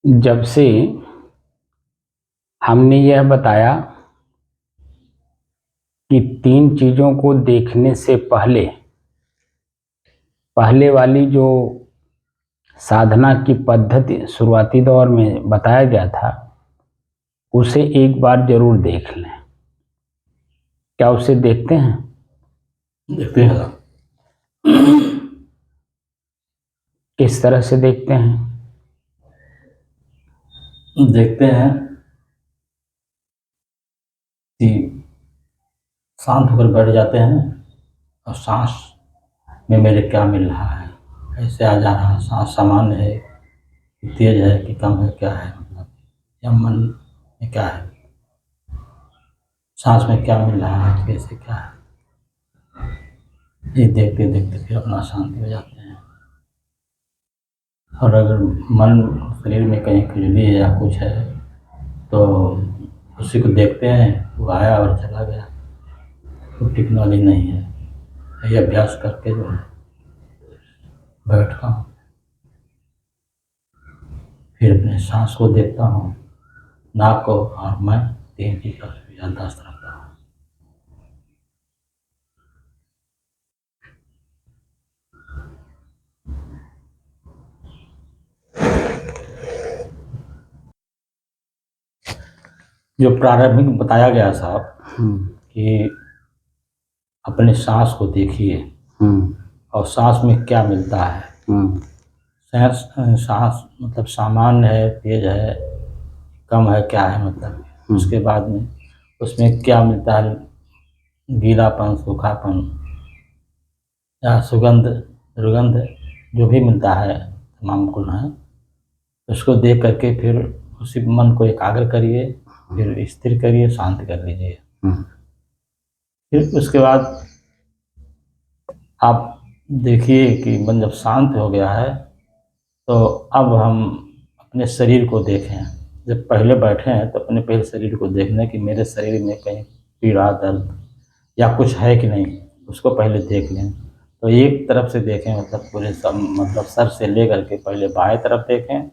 जब से हमने यह बताया कि 3 चीज़ों को देखने से पहले वाली जो साधना की पद्धति शुरुआती दौर में बताया गया था, उसे एक बार जरूर देख लें। क्या उसे देखते हैं? देखते हैं। किस तरह से देखते हैं? देखते हैं कि शांत होकर बैठ जाते हैं और सांस में मेरे क्या मिल रहा है, कैसे आ जा रहा है, सांस सामान्य है कि तेज है कि कम है, क्या है, मतलब या मन में क्या है, सांस में क्या मिल रहा है, कैसे क्या है, ये देखते देखते फिर अपना शांति हो जाते हैं। और अगर मन शरीर में कहीं खुजली है या कुछ है तो उसी को देखते हैं, वो आया और चला गया, तो टेक्नोलॉजी नहीं है। ये अभ्यास करके जो है बैठता हूँ, फिर अपने सांस को देखता हूँ, नाक को, और मैं 3 चीज का याददाश्त रखता हूँ। जो प्रारंभिक बताया गया साहब कि अपने सांस को देखिए और सांस में क्या मिलता है। सांस मतलब सामान्य है, तेज है, कम है, क्या है, मतलब उसके बाद में उसमें क्या मिलता है, गीलापन, सूखापन या सुगंध, दुर्गंध, जो भी मिलता है तमाम गुण है, उसको देख करके फिर उसी मन को एकाग्र करिए, फिर स्थिर करिए, शांत कर लीजिए। फिर उसके बाद आप देखिए कि मन जब शांत हो गया है तो अब हम अपने शरीर को देखें। जब पहले बैठे हैं तो अपने पहले शरीर को देखना कि मेरे शरीर में कहीं पीड़ा, दर्द या कुछ है कि नहीं, उसको पहले देख लें। तो एक तरफ से देखें, मतलब पूरे सब, मतलब सर से ले करके पहले बाएं तरफ देखें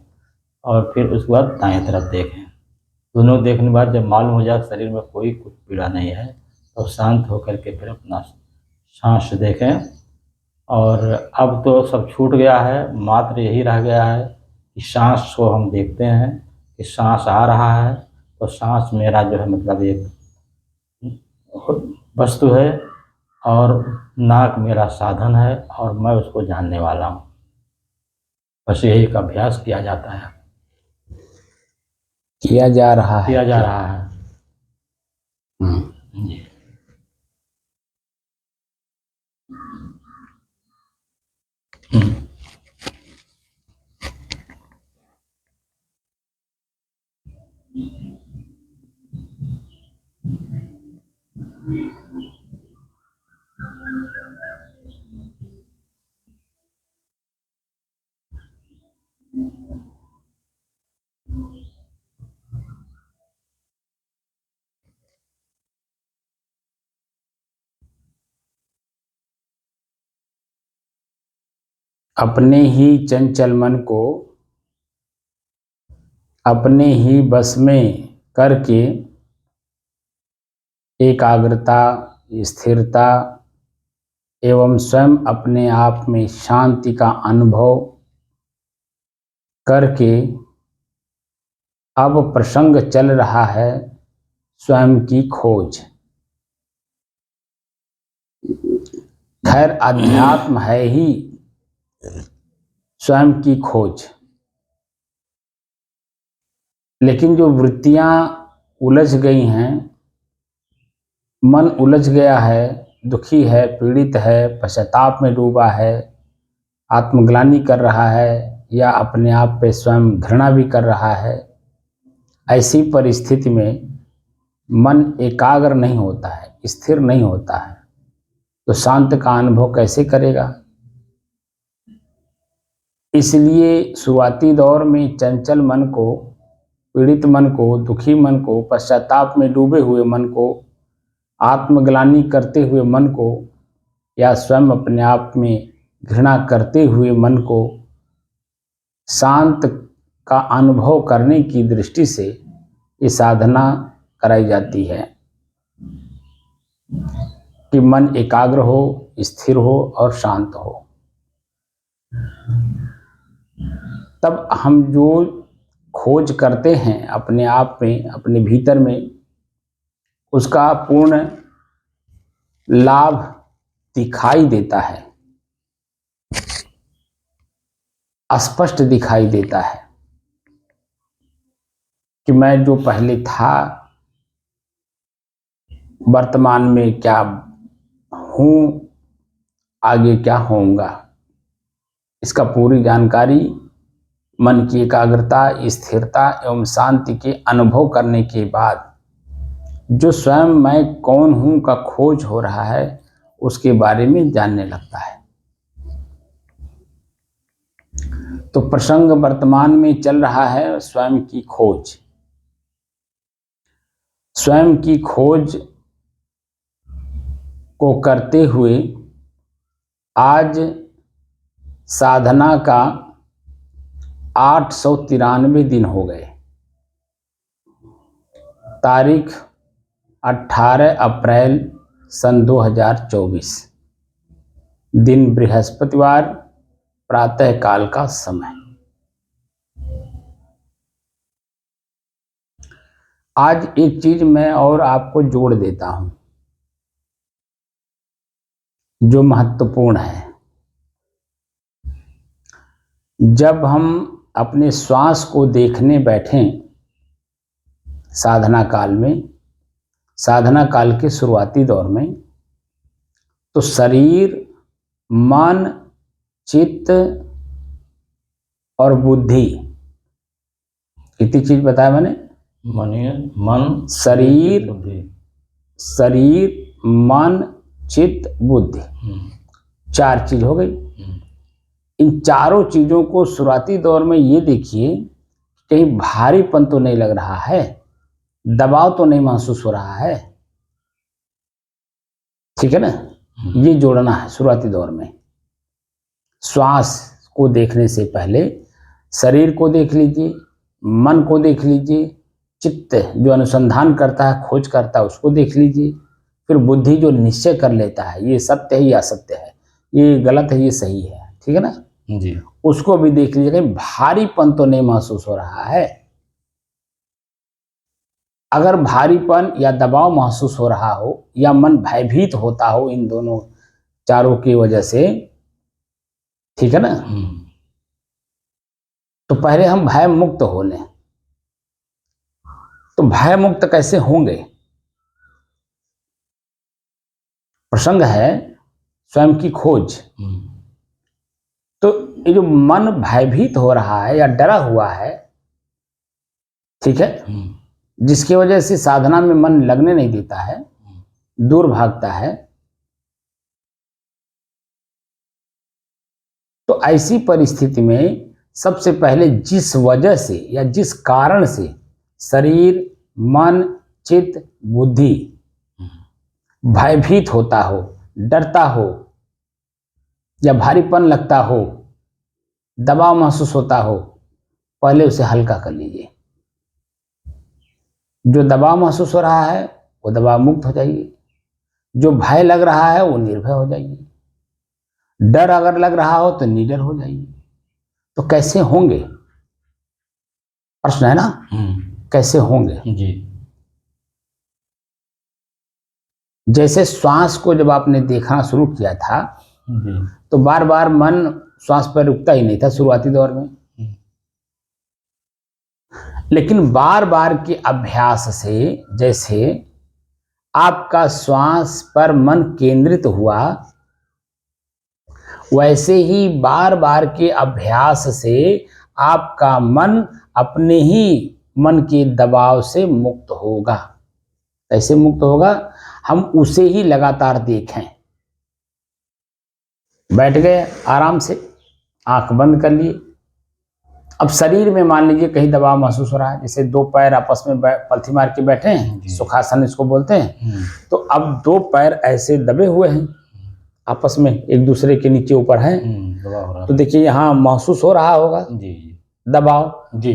और फिर उसके बाद दाएं तरफ देखें। दोनों देखने के बाद जब मालूम हो जाए शरीर में कोई कुछ पीड़ा नहीं है तो शांत होकर के फिर अपना सांस देखें। और अब तो सब छूट गया है, मात्र यही रह गया है कि सांस को हम देखते हैं कि सांस आ रहा है तो सांस मेरा जो है मतलब एक वस्तु है और नाक मेरा साधन है और मैं उसको जानने वाला हूँ। बस यही का अभ्यास किया जाता है, किया जा रहा है। किया जा रहा है। जी। अपने ही चंचल मन को अपने ही बस में करके एकाग्रता, स्थिरता एवं स्वयं अपने आप में शांति का अनुभव करके अब प्रसंग चल रहा है स्वयं की खोज। खैर अध्यात्म है ही स्वयं की खोज, लेकिन जो वृत्तियां उलझ गई हैं, मन उलझ गया है, दुखी है, पीड़ित है, पश्चाताप में डूबा है, आत्मग्लानि कर रहा है या अपने आप पे स्वयं घृणा भी कर रहा है, ऐसी परिस्थिति में मन एकाग्र नहीं होता है, स्थिर नहीं होता है, तो शांत का अनुभव कैसे करेगा? इसलिए शुरुआती दौर में चंचल मन को, पीड़ित मन को, दुखी मन को, पश्चाताप में डूबे हुए मन को, आत्मग्लानि करते हुए मन को या स्वयं अपने आप में घृणा करते हुए मन को शांत का अनुभव करने की दृष्टि से ये साधना कराई जाती है कि मन एकाग्र हो, स्थिर हो और शांत हो। तब हम जो खोज करते हैं अपने आप में, अपने भीतर में, उसका पूर्ण लाभ दिखाई देता है, स्पष्ट दिखाई देता है कि मैं जो पहले था वर्तमान में क्या हूं, आगे क्या होऊंगा। इसका पूरी जानकारी मन की एकाग्रता, स्थिरता एवं शांति के अनुभव करने के बाद जो स्वयं मैं कौन हूं का खोज हो रहा है, उसके बारे में जानने लगता है। तो प्रसंग वर्तमान में चल रहा है स्वयं की खोज। स्वयं की खोज को करते हुए आज साधना का 893 दिन हो गए। तारीख 18 अप्रैल सन 2024, दिन बृहस्पतिवार, प्रातः काल का समय। आज एक चीज मैं और आपको जोड़ देता हूं जो महत्वपूर्ण है। जब हम अपने श्वास को देखने बैठें साधना काल में, साधना काल के शुरुआती दौर में, तो शरीर, मन, चित्त और बुद्धि, कितनी चीज बताया मैंने? मन, शरीर, मन, चित्त, बुद्धि, 4 चीज हो गई। इन चारों चीजों को शुरुआती दौर में ये देखिए, कहीं भारीपन तो नहीं लग रहा है, दबाव तो नहीं महसूस हो रहा है, ठीक है ना? ये जोड़ना है शुरुआती दौर में। श्वास को देखने से पहले शरीर को देख लीजिए, मन को देख लीजिए, चित्त जो अनुसंधान करता है, खोज करता है, उसको देख लीजिए, फिर बुद्धि जो निश्चय कर लेता है ये सत्य है, ये असत्य है, ये गलत है, ये सही है, ठीक है ना जी। उसको भी देख लीजिए, कहीं भारीपन तो नहीं महसूस हो रहा है। अगर भारीपन या दबाव महसूस हो रहा हो या मन भयभीत होता हो इन दोनों चारों की वजह से, ठीक है ना, तो पहले हम भय मुक्त हो लें। तो भय मुक्त कैसे होंगे? प्रसंग है स्वयं की खोज। तो ये जो मन भयभीत हो रहा है या डरा हुआ है, ठीक है, जिसकी वजह से साधना में मन लगने नहीं देता है, दूर भागता है, तो ऐसी परिस्थिति में सबसे पहले जिस वजह से या जिस कारण से शरीर, मन, चित्त, बुद्धि भयभीत होता हो, डरता हो या भारीपन लगता हो, दबाव महसूस होता हो, पहले उसे हल्का कर लीजिए। जो दबाव महसूस हो रहा है वो दबाव मुक्त हो जाइए, जो भय लग रहा है वो निर्भय हो जाइए, डर अगर लग रहा हो तो निडर हो जाइए। तो कैसे होंगे? प्रश्न है ना, कैसे होंगे जी। जैसे श्वास को जब आपने देखना शुरू किया था जी। तो बार बार मन श्वास पर रुकता ही नहीं था शुरुआती दौर में, लेकिन बार बार के अभ्यास से जैसे आपका श्वास पर मन केंद्रित हुआ, वैसे ही बार बार के अभ्यास से आपका मन अपने ही मन के दबाव से मुक्त होगा। कैसे मुक्त होगा? हम उसे ही लगातार देखें। बैठ गए आराम से, आंख बंद कर लिए। अब शरीर में मान लीजिए कहीं दबाव महसूस हो रहा है, जैसे 2 पैर आपस में पलथी मार के बैठे हैं, सुखासन इसको बोलते हैं। तो अब 2 पैर ऐसे दबे हुए हैं, आपस में एक दूसरे के नीचे ऊपर हैं, तो देखिए यहाँ महसूस हो रहा होगा दबाव, जी।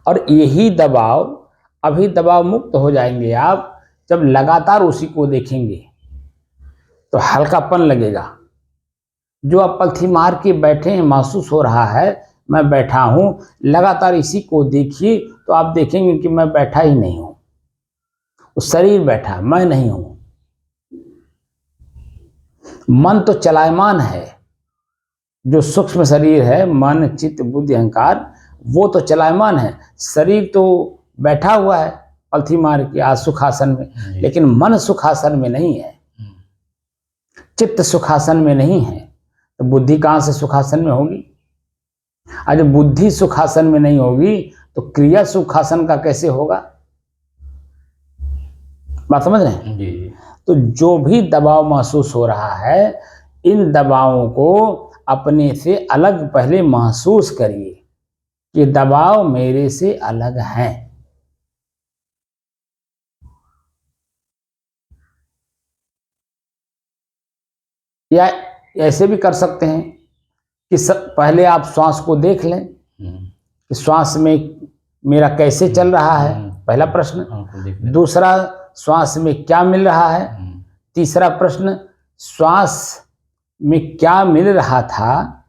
और यही दबाव, अभी दबाव मुक्त हो जाएंगे आप जब लगातार उसी को देखेंगे तो हल्कापन लगेगा। जो आप पलथी मार के बैठे हैं, महसूस हो रहा है मैं बैठा हूं, लगातार इसी को देखिए तो आप देखेंगे कि मैं बैठा ही नहीं हूं, वो शरीर बैठा, मैं नहीं हूं। मन तो चलायमान है, जो सूक्ष्म शरीर है, मन चित्त बुद्धि अहंकार, वो तो चलायमान है। शरीर तो बैठा हुआ है पलथी मार के आज सुखासन में, लेकिन मन सुखासन में नहीं है, चित्त सुखासन में नहीं है, तो बुद्धि कहां से सुखासन में होगी? आज बुद्धि सुखासन में नहीं होगी तो क्रिया सुखासन का कैसे होगा? बात समझ रहे हैं? जी। तो जो भी दबाव महसूस हो रहा है, इन दबावों को अपने से अलग पहले महसूस करिए कि दबाव मेरे से अलग हैं। या ऐसे भी कर सकते हैं कि पहले आप श्वास को देख लें कि श्वास में मेरा कैसे चल रहा है, पहला प्रश्न। दूसरा, श्वास में क्या मिल रहा है। तीसरा प्रश्न, श्वास में क्या मिल रहा था,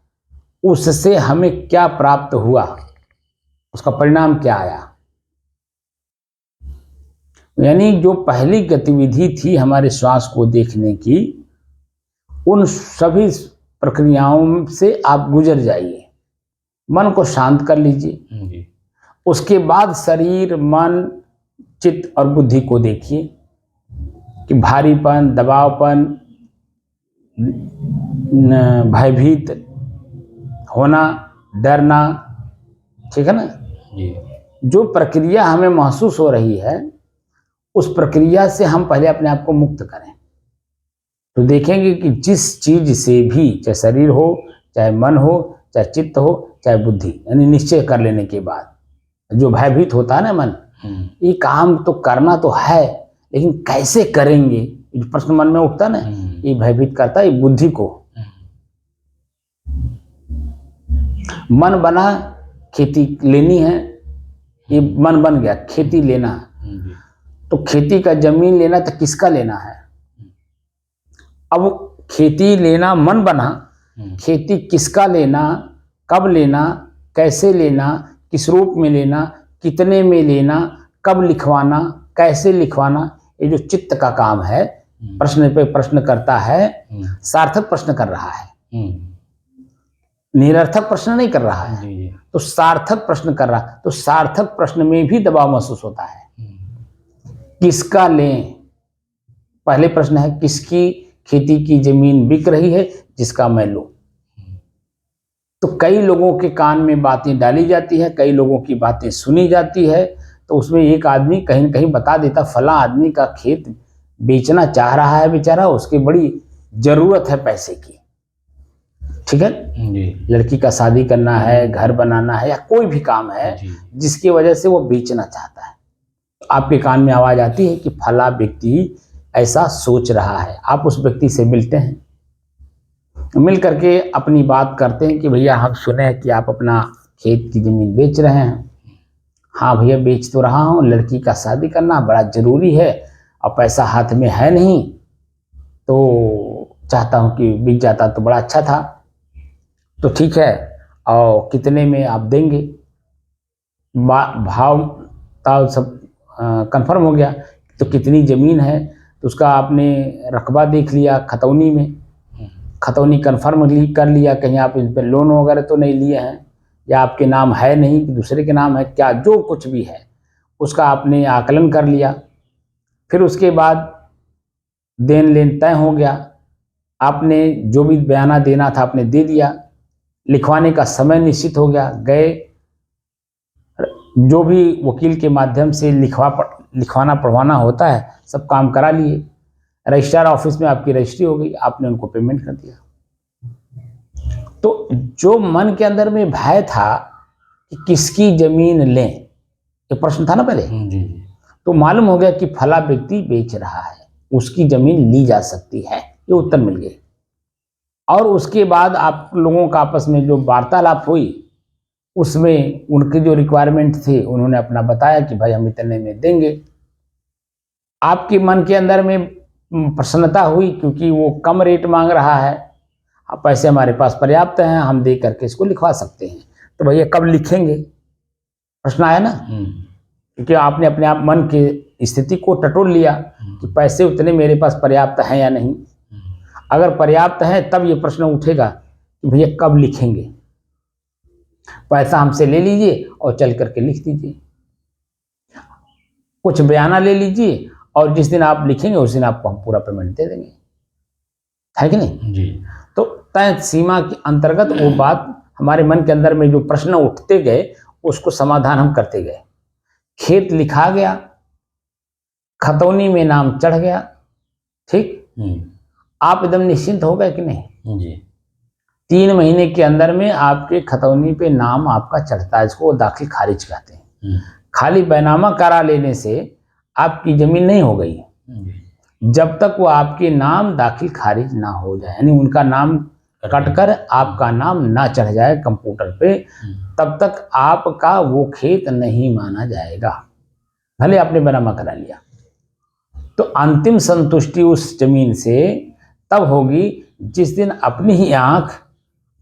उससे हमें क्या प्राप्त हुआ, उसका परिणाम क्या आया। यानी जो पहली गतिविधि थी हमारे श्वास को देखने की, उन सभी प्रक्रियाओं से आप गुजर जाइए, मन को शांत कर लीजिए। उसके बाद शरीर, मन, चित्त और बुद्धि को देखिए कि भारीपन, दबावपन, भयभीत होना, डरना, ठीक है ना। जो प्रक्रिया हमें महसूस हो रही है, उस प्रक्रिया से हम पहले अपने आप को मुक्त करें, तो देखेंगे कि जिस चीज से भी, चाहे शरीर हो, चाहे मन हो, चाहे चित्त हो, चाहे बुद्धि, यानी निश्चय कर लेने के बाद जो भयभीत होता है ना मन, ये काम तो करना तो है लेकिन कैसे करेंगे, प्रश्न मन में उठता ना, ये भयभीत करता है बुद्धि को। मन बना खेती लेनी है, ये मन बन गया खेती लेना, तो खेती का जमीन लेना तो किसका लेना है? अब खेती लेना मन बना, खेती किसका लेना, कब लेना, कैसे लेना, किस रूप में लेना, कितने में लेना, कब लिखवाना, कैसे लिखवाना, ये जो चित्त का काम है, प्रश्न पे प्रश्न करता है, सार्थक प्रश्न कर रहा है, निरर्थक प्रश्न नहीं कर रहा है, तो सार्थक प्रश्न कर रहा। तो सार्थक प्रश्न में भी दबाव महसूस होता है। किसका लें, पहले प्रश्न है किसकी खेती की जमीन बिक रही है, जिसका मैं लूं। तो कई लोगों के कान में बातें डाली जाती है, कई लोगों की बातें सुनी जाती है, तो उसमें एक आदमी कहीं न कहीं बता देता, फला आदमी का खेत बेचना चाह रहा है बेचारा, उसकी बड़ी जरूरत है पैसे की, ठीक है जी। लड़की का शादी करना है, घर बनाना है, या कोई भी काम है जिसकी वजह से वो बेचना चाहता है, तो आपके कान में आवाज आती है कि फला व्यक्ति ऐसा सोच रहा है। आप उस व्यक्ति से मिलते हैं, मिल करके अपनी बात करते हैं कि भैया हम सुने हैं कि आप अपना खेत की जमीन बेच रहे हैं। हाँ भैया बेच तो रहा हूँ, लड़की का शादी करना बड़ा जरूरी है और पैसा हाथ में है नहीं, तो चाहता हूँ कि बिक जाता तो बड़ा अच्छा था। तो ठीक है, और कितने में आप देंगे? भाव ताव सब कंफर्म हो गया, तो कितनी ज़मीन है, तो उसका आपने रकबा देख लिया, खतौनी में खतौनी कंफर्म कर लिया, कहीं आप इस पर लोन वगैरह तो नहीं लिए हैं, या आपके नाम है नहीं कि दूसरे के नाम है, क्या जो कुछ भी है उसका आपने आकलन कर लिया। फिर उसके बाद देन लेन तय हो गया, आपने जो भी बयाना देना था आपने दे दिया, लिखवाने का समय निश्चित हो गया, गए जो भी वकील के माध्यम से लिखवाना पढ़वाना होता है सब काम करा लिए, रजिस्ट्रार ऑफिस में आपकी रजिस्ट्री हो गई, आपने उनको पेमेंट कर दिया। तो जो मन के अंदर में भय था कि किसकी जमीन लें, ये प्रश्न था ना पहले जी। तो मालूम हो गया कि फला व्यक्ति बेच रहा है, उसकी जमीन ली जा सकती है, ये उत्तर मिल गए। और उसके बाद आप लोगों का आपस में जो वार्तालाप हुई, उसमें उनके जो रिक्वायरमेंट थे उन्होंने अपना बताया कि भाई हम इतने में देंगे। आपके मन के अंदर में प्रसन्नता हुई क्योंकि वो कम रेट मांग रहा है, अब पैसे हमारे पास पर्याप्त हैं, हम दे करके इसको लिखवा सकते हैं। तो भैया कब लिखेंगे, प्रश्न आया ना, क्योंकि आपने अपने आप मन की स्थिति को टटोल लिया कि पैसे उतने मेरे पास पर्याप्त हैं या नहीं। अगर पर्याप्त है तब ये प्रश्न उठेगा कि भैया कब लिखेंगे, पैसा हमसे ले लीजिए और चल करके लिख दीजिए, कुछ बयाना ले लीजिए और जिस दिन आप लिखेंगे उस दिन आपको हम पूरा पेमेंट दे देंगे, है कि नहीं जी। तो तय सीमा के अंतर्गत वो बात हमारे मन के अंदर में जो प्रश्न उठते गए उसको समाधान हम करते गए। खेत लिखा गया, खतौनी में नाम चढ़ गया, ठीक, आप एकदम निश्चिंत हो गए कि नहीं जी। 3 महीने के अंदर में आपके खतौनी पे नाम आपका चढ़ता है, इसको दाखिल खारिज कहते हैं। खाली बैनामा करा लेने से आपकी जमीन नहीं हो गई जब तक वो आपके नाम दाखिल खारिज ना हो जाए, यानी उनका नाम कटकर आपका नाम ना चढ़ जाए कंप्यूटर पे, तब तक आपका वो खेत नहीं माना जाएगा, भले आपने बैनामा करा लिया। तो अंतिम संतुष्टि उस जमीन से तब होगी जिस दिन अपनी ही आंख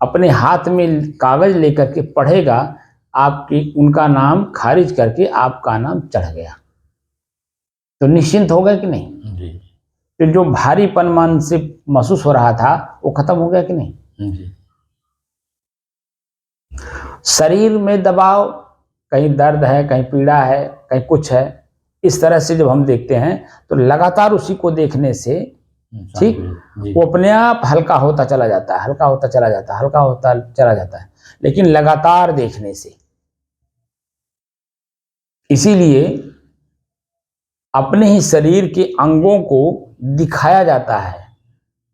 अपने हाथ में कागज लेकर के पढ़ेगा आपकी उनका नाम खारिज करके आपका नाम चढ़ गया, तो निश्चिंत हो गए कि नहीं जी। तो जो भारीपन मन से महसूस हो रहा था वो खत्म हो गया कि नहीं जी। शरीर में दबाव, कहीं दर्द है, कहीं पीड़ा है, कहीं कुछ है, इस तरह से जब हम देखते हैं तो लगातार उसी को देखने से ठीक वो अपने आप हल्का होता चला जाता है, हल्का होता चला जाता है, हल्का होता चला जाता है, लेकिन लगातार देखने से। इसीलिए अपने ही शरीर के अंगों को दिखाया जाता है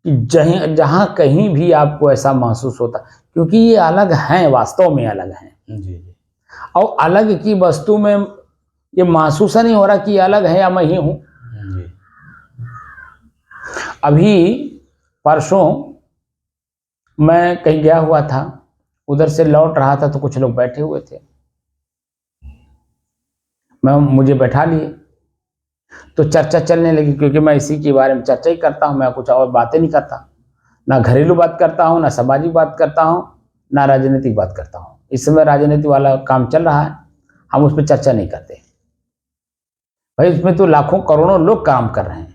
कि जहां कहीं भी आपको ऐसा महसूस होता, क्योंकि ये अलग हैं, वास्तव में अलग हैं जी। और अलग की वस्तु में ये महसूस नहीं हो रहा कि अलग है या मैं ही हूं। अभी परसों मैं कहीं गया हुआ था, उधर से लौट रहा था तो कुछ लोग बैठे हुए थे, मुझे बैठा लिए तो चर्चा चलने लगी, क्योंकि मैं इसी के बारे में चर्चा ही करता हूं, मैं कुछ और बातें नहीं करता, ना घरेलू बात करता हूं, ना सामाजिक बात करता हूं, ना राजनीतिक बात करता हूं। इस समय राजनीति वाला काम चल रहा है, हम उस पर चर्चा नहीं करते भाई, उसमें तो लाखों करोड़ों लोग काम कर रहे हैं।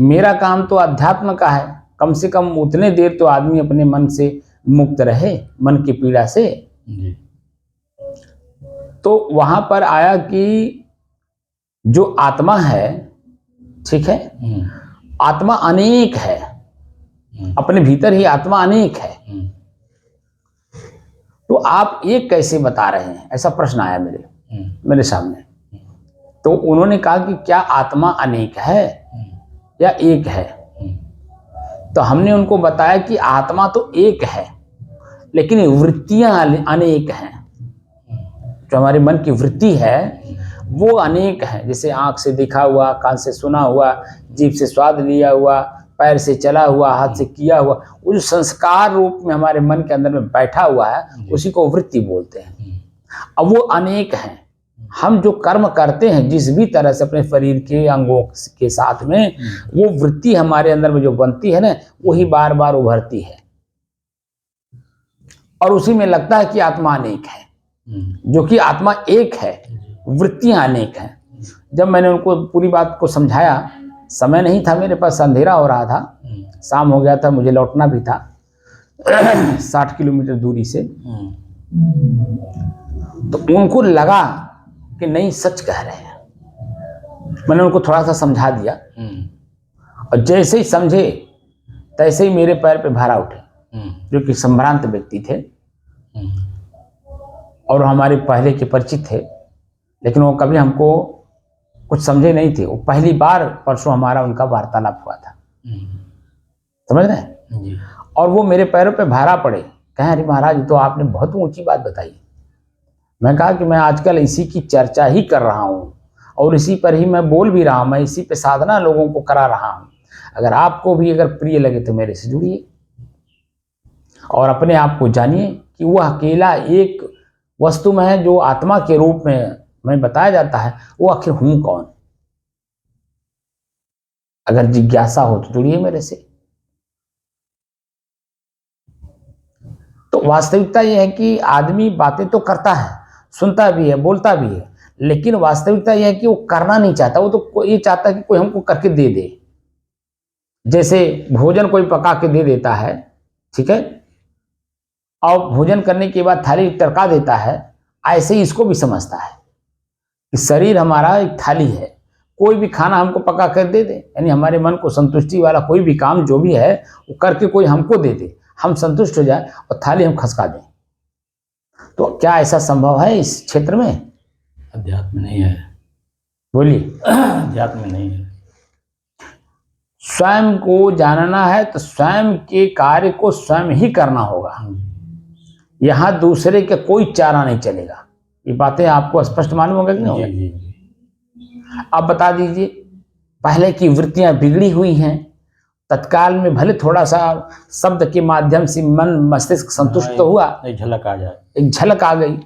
मेरा काम तो अध्यात्म का है, कम से कम उतने देर तो आदमी अपने मन से मुक्त रहे, मन की पीड़ा से। तो वहां पर आया कि जो आत्मा है, ठीक है, आत्मा अनेक है, अपने भीतर ही आत्मा अनेक है, तो आप एक कैसे बता रहे हैं, ऐसा प्रश्न आया मेरे सामने। तो उन्होंने कहा कि क्या आत्मा अनेक है या एक है? तो हमने उनको बताया कि आत्मा तो एक है, लेकिन वृत्तियां अनेक हैं। जो हमारे मन की वृत्ति है वो अनेक है, जैसे आंख से देखा हुआ, कान से सुना हुआ, जीभ से स्वाद लिया हुआ, पैर से चला हुआ, हाथ से किया हुआ, वो जो संस्कार रूप में हमारे मन के अंदर में बैठा हुआ है उसी को वृत्ति बोलते हैं। अब वो अनेक हैं, हम जो कर्म करते हैं जिस भी तरह से अपने शरीर के अंगों के साथ में, वो वृत्ति हमारे अंदर में जो बनती है ना, वही बार बार उभरती है और उसी में लगता है कि आत्मा अनेक है, जो कि आत्मा एक है, वृत्तियां अनेक हैं। जब मैंने उनको पूरी बात को समझाया, समय नहीं था मेरे पास, अंधेरा हो रहा था, शाम हो गया था, मुझे लौटना भी था 60 किलोमीटर दूरी से, तो उनको लगा कि नहीं सच कह रहे हैं। मैंने उनको थोड़ा सा समझा दिया और जैसे ही समझे तैसे ही मेरे पैर पे भारा उठे, जो कि संभ्रांत व्यक्ति थे और हमारे पहले के परिचित थे, लेकिन वो कभी हमको कुछ समझे नहीं थे। वो पहली बार परसों हमारा उनका वार्तालाप हुआ था, समझ रहे हैं। और वो मेरे पैरों पे भारा पड़े, कहें अरे महाराज तो आपने बहुत ऊंची बात बताई। मैं कहा कि मैं आजकल इसी की चर्चा ही कर रहा हूँ और इसी पर ही मैं बोल भी रहा हूँ, मैं इसी पे साधना लोगों को करा रहा हूँ। अगर आपको भी अगर प्रिय लगे तो मेरे से जुड़िए और अपने आप को जानिए कि वो अकेला एक वस्तु में जो आत्मा के रूप में मैं बताया जाता है, वो आखिर हूं कौन? अगर जिज्ञासा हो तो जुड़िए मेरे से। तो वास्तविकता यह है कि आदमी बातें तो करता है, सुनता भी है, बोलता भी है, लेकिन वास्तविकता यह है कि वो करना नहीं चाहता। वो तो ये चाहता है कि कोई हमको करके दे दे। जैसे भोजन कोई पका के दे देता है, ठीक है, और भोजन करने के बाद थाली टरका देता है, ऐसे ही इसको भी समझता है कि शरीर हमारा एक थाली है, कोई भी खाना हमको पका कर दे दे, यानी हमारे मन को संतुष्टि वाला कोई भी काम जो भी है वो करके कोई हमको दे दे, हम संतुष्ट हो जाए और थाली हम खसका दें। तो क्या ऐसा संभव है इस क्षेत्र में? अध्यात्म नहीं है। बोलिए। अध्यात्म में नहीं है। स्वयं को जानना है तो स्वयं के कार्य को स्वयं ही करना होगा। यहां दूसरे के कोई चारा नहीं चलेगा। ये बातें आपको स्पष्ट मालूम होगा कि नहीं होगा? जी जी। आप बता दीजिए, पहले की वृत्तियां बिगड़ी हुई हैं, तत्काल में भले थोड़ा सा शब्द के माध्यम से मन मस्तिष्क संतुष्ट तो हुआ, एक झलक आ जाए, एक झलक आ गई,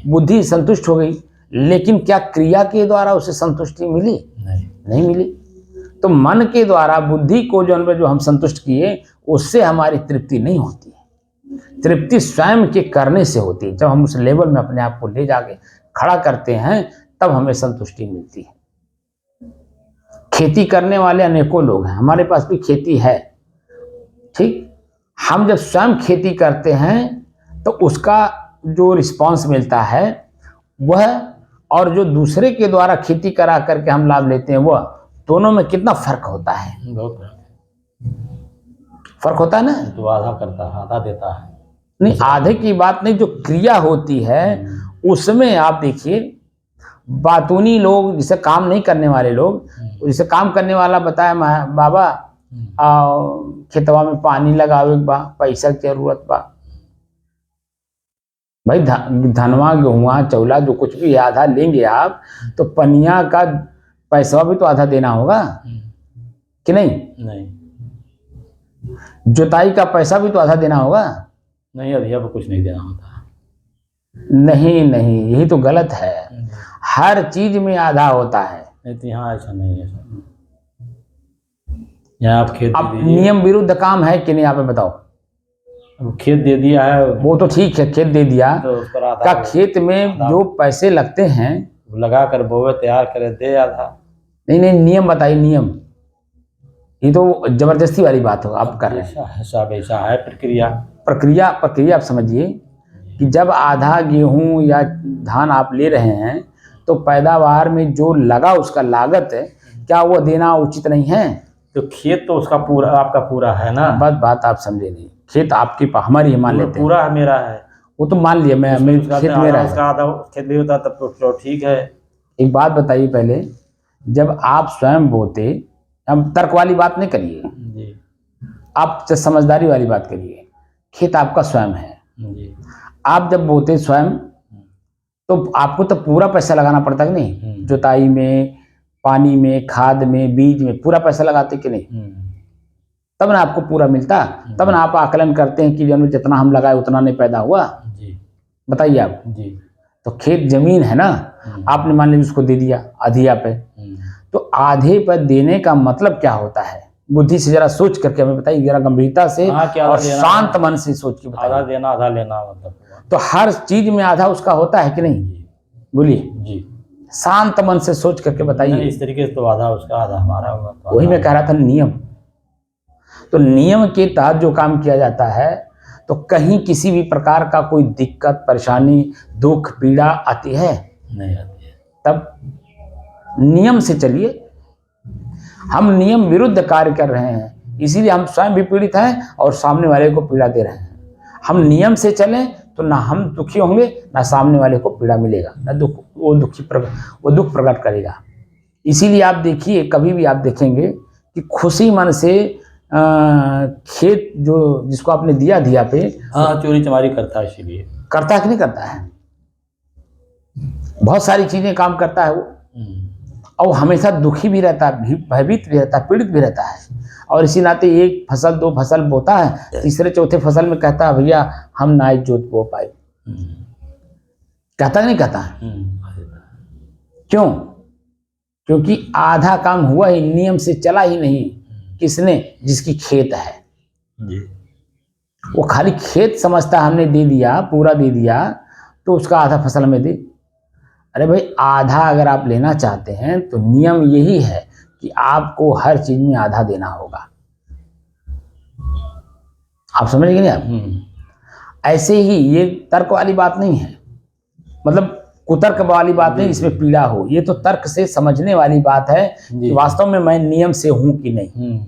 बुद्धि संतुष्ट हो गई, लेकिन क्या क्रिया के द्वारा उसे संतुष्टि मिली? नहीं मिली। तो मन के द्वारा बुद्धि को जो हम संतुष्ट किए, उससे हमारी तृप्ति नहीं होती है। तृप्ति स्वयं के करने से होती है। जब हम उस लेवल में अपने आप को ले जाके खड़ा करते हैं, तब हमें संतुष्टि मिलती है। खेती करने वाले अनेकों लोग हैं, हमारे पास भी खेती है, ठीक। हम जब स्वयं खेती करते हैं तो उसका जो रिस्पांस मिलता है वह, और जो दूसरे के द्वारा खेती करा करके हम लाभ लेते हैं, वह दोनों में कितना फर्क होता है? बहुत फर्क होता है ना। तो आधा करता है, आधा देता है। नहीं, आधे की बात नहीं, जो क्रिया होती है उसमें आप देखिए, बातूनी लोग, जिसे काम नहीं करने वाले लोग, जिसे काम करने वाला बताया बाबा खेतवा में पानी लगावे बा, पैसा की जरूरत बा। भाई धनवा गेहुआ चौला जो कुछ भी आधा लेंगे आप, तो पनिया का पैसा भी तो आधा देना होगा कि नहीं? नहीं। जुताई का पैसा भी तो आधा देना होगा। नहीं, अधिया पर कुछ नहीं देना होता। नहीं नहीं, यही तो गलत है। हर चीज में आधा होता है। नहीं तो यहाँ ऐसा नहीं है। यहाँ आप खेत अब नियम विरुद्ध काम है कि नहीं, आप बताओ। अब खेत दे दिया है, वो तो ठीक है, खेत दे दिया, तो उस पर आधा का खेत में जो पैसे लगते हैं लगा कर बोवे, तैयार करे, दे आधा। नहीं नहीं, नियम बताइए, नियम। ये तो जबरदस्ती वाली बात हो आप कर रहे हैं। सब ऐसा है प्रक्रिया। प्रक्रिया आप समझिए कि जब आधा गेहूं या धान आप ले रहे हैं, तो पैदावार में जो लगा उसका लागत है, क्या वो देना उचित नहीं है? तो खेत तो उसका पूरा, आपका पूरा है ना। बात आप समझे नहीं। खेत आपकी हमारी मान लेते हैं, पूरा मेरा है, वो तो मान लिया, मैं मेरे खेत मेरा है, उसका आधा खेत भी होता तब तो ठीक है। एक बात बताइए पहले, जब आप स्वयं बोते, हम तर्क वाली बात नहीं करिए जी, आप समझदारी वाली बात करिए। खेत आपका स्वयं है जी। आप जब बोते स्वयं, तो आपको तो पूरा पैसा लगाना पड़ता है कि नहीं? जुताई में, पानी में, खाद में, बीज में पूरा पैसा लगाते कि नहीं? तब ना आपको पूरा मिलता। तब ना आप आकलन करते हैं कि जितना हम लगाए उतना नहीं पैदा हुआ। जी, बताइए आप जी। तो खेत जमीन है ना, आपने मान लीजिए उसको दे दिया अधिया पे, तो आधे पर देने का मतलब क्या होता है? बुद्धि से जरा सोच करके हमें बताइए, जरा गंभीरता से और शांत मन से सोच के बताइए। आधा देना, आधा लेना मतलब। तो हर चीज में आधा उसका होता है कि नहीं? बोलिए जी। शांत मन से सोच करके बताइए। इस तरीके से तो आधा उसका, आधा हमारा होगा। तो वही मैं कह रहा था, नियम। तो नियम के तहत जो काम किया जाता है, तो कहीं किसी भी प्रकार का कोई दिक्कत, परेशानी, दुख, पीड़ा आती है? नहीं आती है। तब नियम से चलिए। हम नियम विरुद्ध कार्य कर रहे हैं, इसीलिए हम स्वयं भी पीड़ित हैं और सामने वाले को पीड़ा दे रहे हैं। हम नियम से चलें तो ना हम दुखी होंगे, ना सामने वाले को पीड़ा मिलेगा, ना दुख, वो दुख प्रकट करेगा। इसीलिए आप देखिए, कभी भी आप देखेंगे कि खुशी मन से खेत जो जिसको आपने दिया पे, हाँ, चोरी चमारी करता है, इसीलिए करता है कि नहीं करता है? बहुत सारी चीजें काम करता है वो, और हमेशा दुखी भी रहता है, भयभीत भी रहता है, पीड़ित भी रहता है। और इसी नाते एक फसल, दो फसल बोता है, तीसरे चौथे फसल में कहता है भैया हम ना जोत बो पाए। कहता नहीं कहता? हम्म। क्यों? क्योंकि आधा काम हुआ ही, नियम से चला ही नहीं। किसने? जिसकी खेत है। जी। वो खाली खेत समझता हमने दे दिया, पूरा दे दिया तो उसका आधा फसल हमें दे। अरे भाई, आधा अगर आप लेना चाहते हैं तो नियम यही है कि आपको हर चीज में आधा देना होगा। आप समझ गए नहीं? आप ऐसे ही, ये तर्क वाली बात नहीं है, मतलब कुतर्क वाली बात नहीं, इसमें पीड़ा हो। ये तो तर्क से समझने वाली बात है कि वास्तव में मैं नियम से हूं कि नहीं।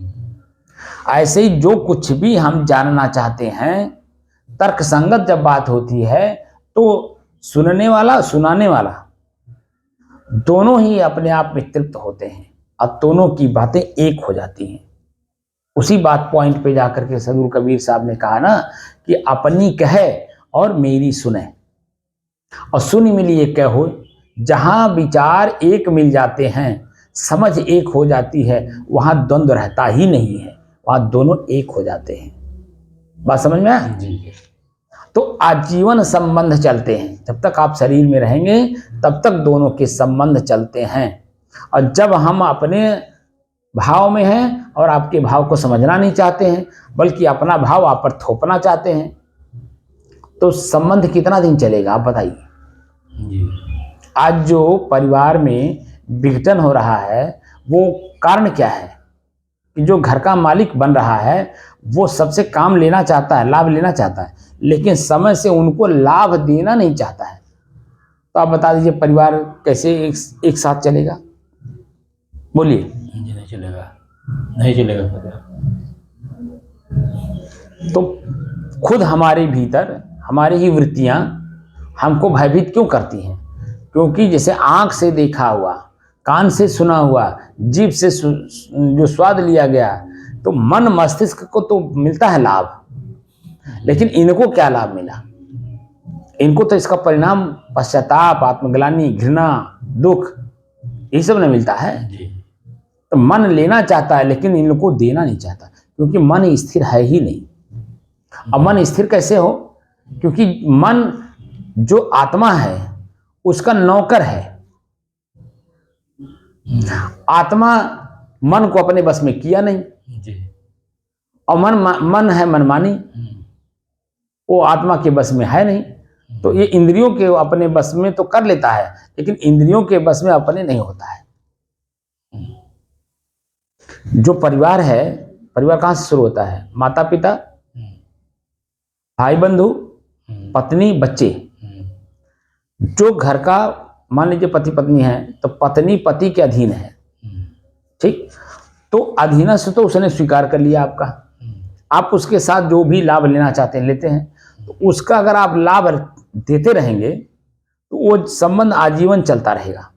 ऐसे ही जो कुछ भी हम जानना चाहते हैं, तर्क संगत जब बात होती है तो सुनने वाला, सुनाने वाला दोनों ही अपने आप में तृप्त होते हैं और दोनों की बातें एक हो जाती हैं। उसी बात पॉइंट पे जाकर के सदगुरु कबीर साहब ने कहा ना कि अपनी कहे और मेरी सुने, और सुनी मिली एक कहो। जहां विचार एक मिल जाते हैं, समझ एक हो जाती है, वहां द्वंद्व रहता ही नहीं है, वहां दोनों एक हो जाते हैं। बात समझ में आया? तो आजीवन संबंध चलते हैं। जब तक आप शरीर में रहेंगे तब तक दोनों के संबंध चलते हैं। और जब हम अपने भाव में हैं और आपके भाव को समझना नहीं चाहते हैं, बल्कि अपना भाव आप पर थोपना चाहते हैं, तो संबंध कितना दिन चलेगा आप बताइए? आज जो परिवार में विघटन हो रहा है, वो कारण क्या है? कि जो घर का मालिक बन रहा है वो सबसे काम लेना चाहता है, लाभ लेना चाहता है, लेकिन समय से उनको लाभ देना नहीं चाहता है। तो आप बता दीजिए परिवार कैसे एक साथ चलेगा? बोलिए। नहीं चलेगा, नहीं चलेगा परिवार। तो खुद हमारे भीतर हमारी ही वृत्तियां हमको भयभीत क्यों करती हैं? क्योंकि जैसे आंख से देखा हुआ, कान से सुना हुआ, जीभ से जो स्वाद लिया गया, तो मन मस्तिष्क को तो मिलता है लाभ, लेकिन इनको क्या लाभ मिला? इनको तो इसका परिणाम पश्चाताप, आत्मग्लानि, घृणा, दुख, ये सब नहीं मिलता है। तो मन लेना चाहता है लेकिन इनको देना नहीं चाहता, क्योंकि मन स्थिर है ही नहीं। अब मन स्थिर कैसे हो? क्योंकि मन जो आत्मा है उसका नौकर है। आत्मा मन को अपने बस में किया नहीं, और मन है मनमानी, वो आत्मा के बस में है नहीं। तो ये इंद्रियों के अपने बस में तो कर लेता है, लेकिन इंद्रियों के बस में अपने नहीं होता है। जो परिवार है, परिवार कहां से शुरू होता है? माता पिता, भाई बंधु, पत्नी, बच्चे। जो घर का, मान लीजिए पति पत्नी है, तो पत्नी पति के अधीन है, ठीक? तो अधीनस्थ तो उसने स्वीकार कर लिया आपका, आप उसके साथ जो भी लाभ लेना चाहते हैं लेते हैं। तो उसका अगर आप लाभ देते रहेंगे तो वो संबंध आजीवन चलता रहेगा।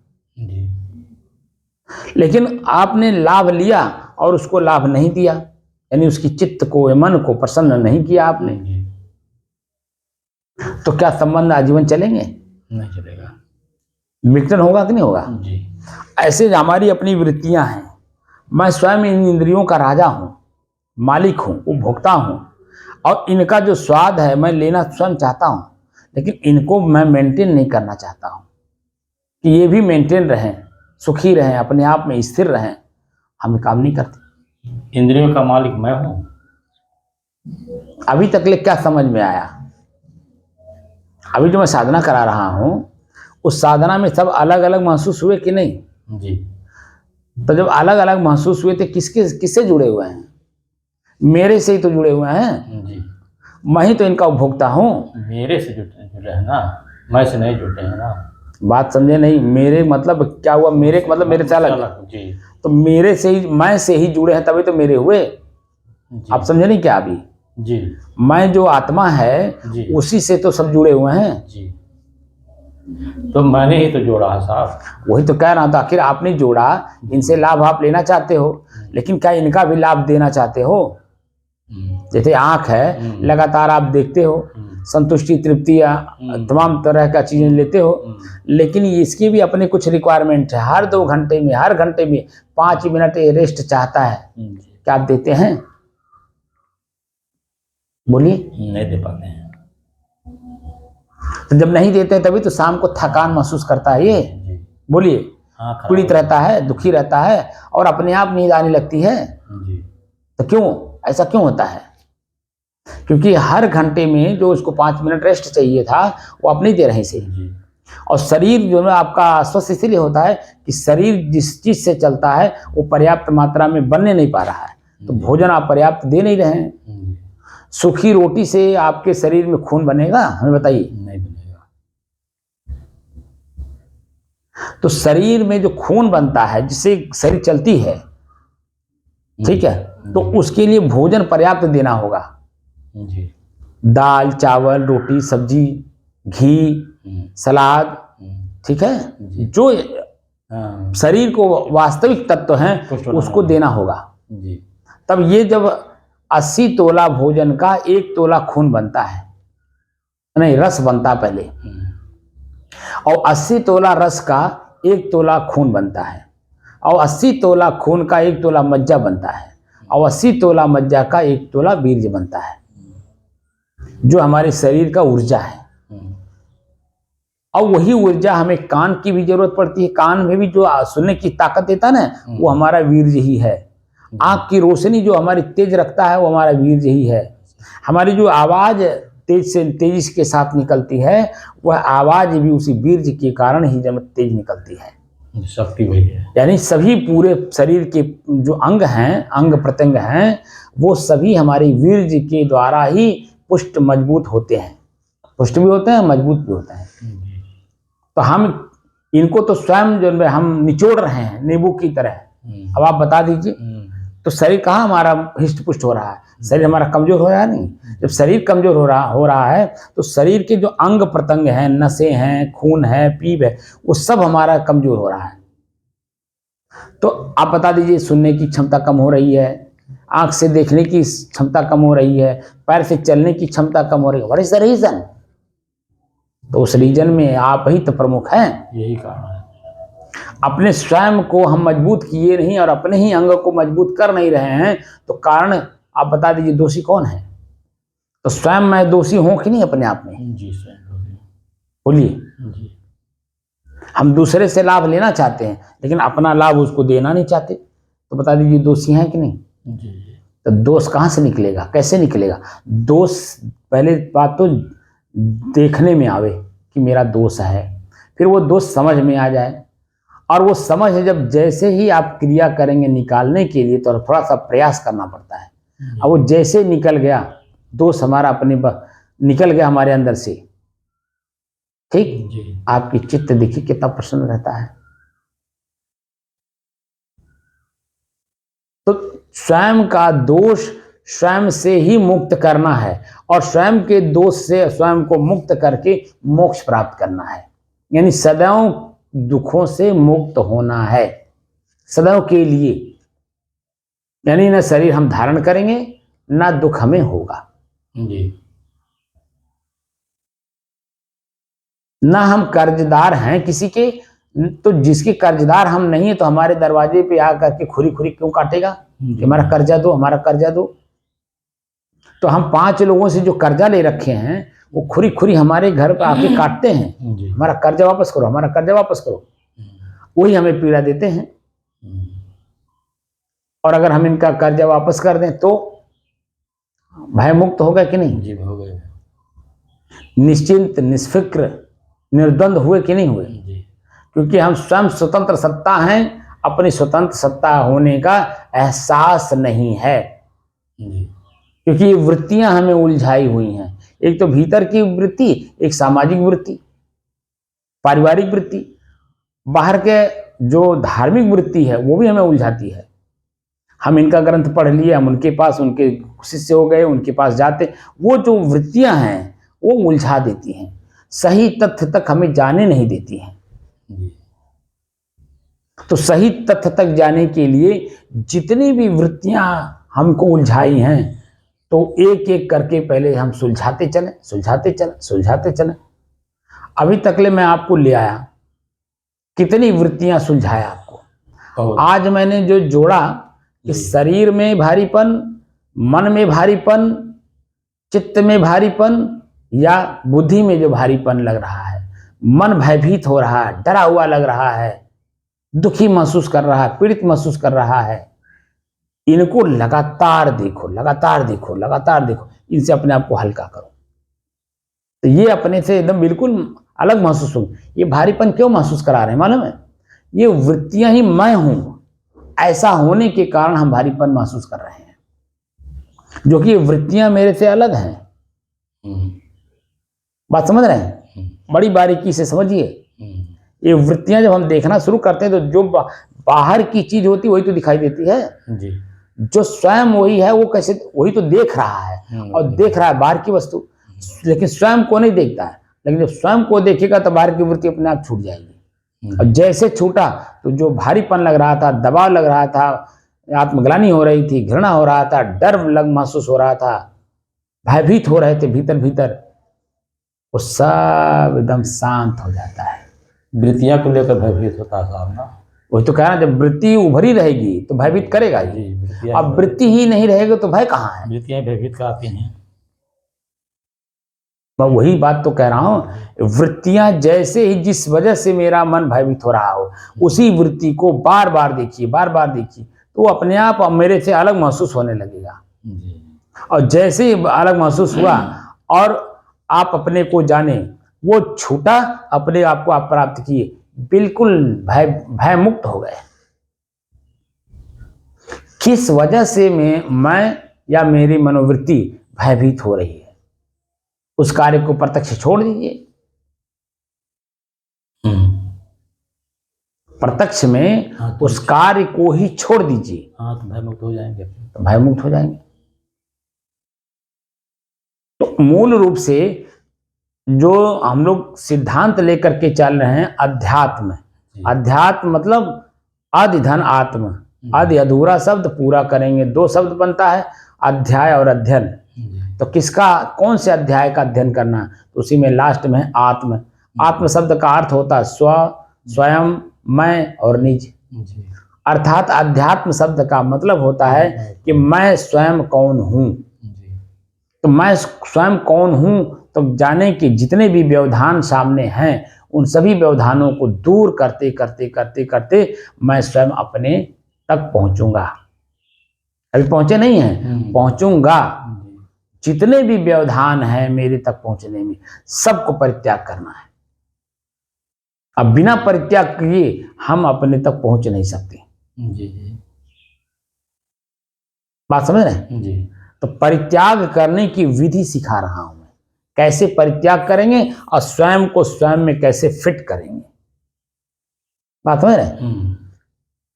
लेकिन आपने लाभ लिया और उसको लाभ नहीं दिया, यानी उसकी चित्त को, मन को प्रसन्न नहीं किया आपने, तो क्या संबंध आजीवन चलेंगे? नहीं चलेगा। विघटन होगा कि नहीं होगा? ऐसे हमारी अपनी वृत्तियां हैं। मैं स्वयं इन इंद्रियों का राजा हूं, मालिक हूं, उपभोक्ता हूं, और इनका जो स्वाद है मैं लेना स्वयं चाहता हूं, लेकिन इनको मैं मेंटेन नहीं करना चाहता हूं कि ये भी मेंटेन रहें, सुखी रहें, अपने आप में स्थिर रहें। हम काम नहीं करते। इंद्रियों का मालिक मैं हूं। अभी तक ले क्या समझ में आया? अभी जो मैं साधना करा रहा हूं, उस साधना में सब अलग अलग महसूस हुए कि नहीं? जी। तो जब अलग अलग महसूस हुए थे, किससे जुड़े हुए हैं? मेरे से ही तो जुड़े हुए हैं जी। मैं ही तो इनका उपभोक्ता हूं। मेरे से जुड़े हैं ना, मैं से नहीं जुड़े हैं ना। बात समझे नहीं? मेरे मतलब क्या हुआ? मेरे मतलब मेरे से अलग। जी। तो मेरे से ही, मैं से ही जुड़े हैं, तभी तो मेरे हुए। आप समझे नहीं क्या? अभी जी। मैं जो आत्मा है उसी से तो सब जुड़े हुए हैं जी। तो मैंने ही तो जोड़ा है साहब। वही तो कह रहा था, आखिर आपने जोड़ा, इनसे लाभ आप लेना चाहते हो, लेकिन क्या इनका भी लाभ देना चाहते हो? जैसे आंख है, लगातार आप देखते हो, संतुष्टि, तृप्ति, तमाम तरह का चीजें लेते हो, लेकिन इसकी भी अपने कुछ रिक्वायरमेंट है। हर 2 घंटे में, हर घंटे में 5 मिनट रेस्ट चाहता है। क्या आप देते हैं? बोलिए। नहीं दे पाते हैं। तो जब नहीं देते हैं तभी तो शाम को थकान महसूस करता है ये। जी। बोलिए, हाँ, खराब पीड़ित रहता है, दुखी रहता है और अपने आप नींद आने लगती है। जी। तो क्यों ऐसा क्यों होता है? क्योंकि हर घंटे में जो उसको 5 मिनट रेस्ट चाहिए था वो आप नहीं दे रहे इसे। जी। और शरीर जो है आपका अस्वस्थ इसीलिए होता है कि शरीर जिस चीज से चलता है वो पर्याप्त मात्रा में बनने नहीं पा रहा है, तो भोजन आप पर्याप्त दे नहीं रहे हैं। जी। सूखी रोटी से आपके शरीर में खून बनेगा? हमें बताइए। नहीं बनेगा। तो शरीर में जो खून बनता है जिससे शरीर चलती है, ठीक है, तो उसके लिए भोजन पर्याप्त देना होगा। जी। दाल, चावल, रोटी, सब्जी, घी, सलाद, ठीक है, जो हाँ। शरीर को वास्तविक तत्व हैं उसको देना होगा। जी। तब ये जब 80 तोला भोजन का 1 तोला खून बनता है, नहीं रस बनता पहले, और 80 तोला रस का 1 तोला खून बनता है, और 80 तोला खून का 1 तोला मज्जा बनता है, और 80 तोला मज्जा का 1 तोला बीर्ज बनता है, जो हमारे शरीर का ऊर्जा है। और वही ऊर्जा हमें कान की भी जरूरत पड़ती है। कान में भी जो सुनने की ताकत देता है ना, वो हमारा वीर्य ही है। आंख की रोशनी जो हमारी तेज रखता है वो हमारा वीर्य ही है। हमारी जो आवाज तेजी के साथ निकलती है, वह आवाज भी उसी वीर्य के कारण ही जब तेज निकलती है। शक्ति वही है। यानी सभी पूरे शरीर के जो अंग हैं, अंग प्रत्यंग हैं, वो सभी हमारे वीर्य के द्वारा ही पुष्ट मजबूत होते हैं। पुष्ट भी होते हैं, मजबूत भी होते हैं। तो हम इनको तो स्वयं जो हम निचोड़ रहे हैं नींबू की तरह। अब आप बता दीजिए, तो शरीर कहाँ हमारा हिष्ट पुष्ट हो रहा है? शरीर हमारा कमजोर हो रहा है? नहीं। जब शरीर कमजोर हो रहा है तो शरीर के जो अंग प्रत्यंग हैं, नसें हैं, खून है, पीप है, वो सब हमारा कमजोर हो रहा है। तो आप बता दीजिए, सुनने की क्षमता कम हो रही है, आंख से देखने की क्षमता कम हो रही है, पैर से चलने की क्षमता कम हो रही है। What is the reason? तो उस रीजन में आप ही तो प्रमुख हैं। यही कारण है। अपने स्वयं को हम मजबूत किए नहीं और अपने ही अंग को मजबूत कर नहीं रहे हैं, तो कारण आप बता दीजिए दोषी कौन है? तो स्वयं मैं दोषी हूं कि नहीं अपने आप में? जी स्वयं। बोलिए। जी। हम दूसरे से लाभ लेना चाहते हैं लेकिन अपना लाभ उसको देना नहीं चाहते, तो बता दीजिए दोषी हैं कि नहीं? जी। तो दोष कहाँ से निकलेगा, कैसे निकलेगा? दोष पहले बात तो देखने में आवे कि मेरा दोष है, फिर वो दोष समझ में आ जाए, और वो समझ जब जैसे ही आप क्रिया करेंगे निकालने के लिए तो थोड़ा सा प्रयास करना पड़ता है। अब वो जैसे निकल गया, दोष हमारा अपने निकल गया हमारे अंदर से, ठीक, आपकी चित्त देखिए कितना प्रसन्न रहता है। तो स्वयं का दोष स्वयं से ही मुक्त करना है, और स्वयं के दोष से स्वयं को मुक्त करके मोक्ष प्राप्त करना है। यानी सदैव दुखों से मुक्त होना है, सदैव के लिए। यानी न शरीर हम धारण करेंगे, ना दुख हमें होगा। जी। ना हम कर्जदार हैं किसी के, तो जिसके कर्जदार हम नहीं है तो हमारे दरवाजे पे आकर के खुरी खुरी क्यों काटेगा? हमारा कर्जा दो, हमारा कर्जा दो। तो हम 5 लोगों से जो कर्जा ले रखे हैं वो खुरी खुरी हमारे घर पे आके काटते हैं, हमारा कर्जा वापस करो, हमारा कर्जा वापस करो। वही हमें पीड़ा देते हैं। और अगर हम इनका कर्जा वापस कर दें तो भय मुक्त हो गए कि नहीं? जी हो गए। निश्चिंत, निष्फिक्र, निर्द्वंद हुए कि नहीं हुए? क्योंकि हम स्वयं स्वतंत्र सत्ता हैं, अपनी स्वतंत्र सत्ता होने का एहसास नहीं है। क्योंकि ये वृत्तियां हमें उलझाई हुई हैं। एक तो भीतर की वृत्ति, एक सामाजिक वृत्ति, पारिवारिक वृत्ति, बाहर के जो धार्मिक वृत्ति है वो भी हमें उलझाती है। हम इनका ग्रंथ पढ़ लिए, हम उनके पास, उनके शिष्य हो गए, उनके पास जाते, वो जो वृत्तियां हैं वो उलझा देती हैं, सही तथ्य तक हमें जाने नहीं देती हैं। तो सही तथ्य तक जाने के लिए जितनी भी वृत्तियां हमको उलझाई हैं, तो एक एक करके पहले हम सुलझाते चलें, सुलझाते चलें, सुलझाते चलें। अभी तकले मैं आपको ले आया, कितनी वृत्तियां सुलझाया आपको। आज मैंने जो जोड़ा कि शरीर में भारीपन, मन में भारीपन, चित्त में भारीपन, या बुद्धि में जो भारीपन लग रहा है, मन भयभीत हो रहा है, डरा हुआ लग रहा है, दुखी महसूस कर रहा है, पीड़ित महसूस कर रहा है, इनको लगातार देखो, लगातार देखो, लगातार देखो, इनसे अपने आप को हल्का करो। तो ये अपने से एकदम बिल्कुल अलग महसूस हो। ये भारीपन क्यों महसूस करा रहे हैं मालूम है? ये वृत्तियां ही मैं हूं, ऐसा होने के कारण हम भारीपन महसूस कर रहे हैं, जो कि ये वृत्तियां मेरे से अलग हैं। बात समझ रहे हैं? बड़ी बारीकी से समझिए। ये वृत्तियां जब हम देखना शुरू करते हैं तो जो बाहर की चीज होती है वही तो दिखाई देती है जी। जो स्वयं वही है वो कैसे, वही तो देख रहा है और देख रहा है बाहर की वस्तु, लेकिन स्वयं को नहीं देखता है। लेकिन जब स्वयं को देखेगा तो बाहर की वृत्ति अपने आप छूट जाएगी। और जैसे छूटा तो जो भारीपन लग रहा था, दबाव लग रहा था, आत्मग्लानि हो रही थी, घृणा हो रहा था, डर महसूस हो रहा था, भयभीत हो रहे थे भीतर भीतर, वो सब एकदम शांत हो जाता है। वृत्तियां को लेकर भयभीत होता है साहब ना। वही तो कह रहा है, जब वृत्ति उभरी रहेगी तो भयभीत करेगा ही। अब वृत्ति ही नहीं रहेगी तो भय कहाँ है? वृत्तियां भयभीत कराती हैं। मैं वही बात तो कह रहा हूं, वृत्तियां जैसे ही जिस वजह से मेरा मन भयभीत हो रहा हो, उसी वृत्ति को बार बार देखिए, बार बार देखिए, तो अपने आप मेरे से अलग महसूस होने लगेगा। और जैसे ही अलग महसूस हुआ और आप अपने को जाने, वो छूटा, अपने आप को आप प्राप्त किए, बिल्कुल भय मुक्त हो गए। किस वजह से मैं या मेरी मनोवृत्ति भयभीत हो रही है, उस कार्य को प्रत्यक्ष छोड़ दीजिए। प्रत्यक्ष में उस कार्य को ही छोड़ दीजिए। हाँ, तो भयमुक्त हो जाएंगे। तो भयमुक्त हो जाएंगे। तो मूल रूप से जो हम लोग सिद्धांत लेकर के चल रहे हैं, अध्यात्म। अध्यात्म मतलब आदि धन आत्म, आदि अधूरा शब्द पूरा करेंगे, दो शब्द बनता है, अध्याय और अध्ययन। तो किसका, कौन से अध्याय का अध्ययन करना? तो उसी में लास्ट में आत्म। आत्म शब्द का अर्थ होता है स्व, स्वयं, मैं और निज। अर्थात अध्यात्म शब्द का मतलब होता है कि मैं स्वयं कौन हूं। तो मैं स्वयं कौन हूं, तो जाने कि जितने भी व्यवधान सामने हैं, उन सभी व्यवधानों को दूर करते करते करते करते मैं स्वयं अपने तक पहुंचूंगा। अभी पहुंचे नहीं हैं, पहुंचूंगा। जितने भी व्यवधान हैं मेरे तक पहुंचने में, सबको परित्याग करना है। अब बिना परित्याग किए हम अपने तक पहुंच नहीं सकते। जी। बात समझ रहे हैं? जी। तो परित्याग करने की विधि सिखा रहा हूं मैं, कैसे परित्याग करेंगे और स्वयं को स्वयं में कैसे फिट करेंगे। बात समझ रहे हैं?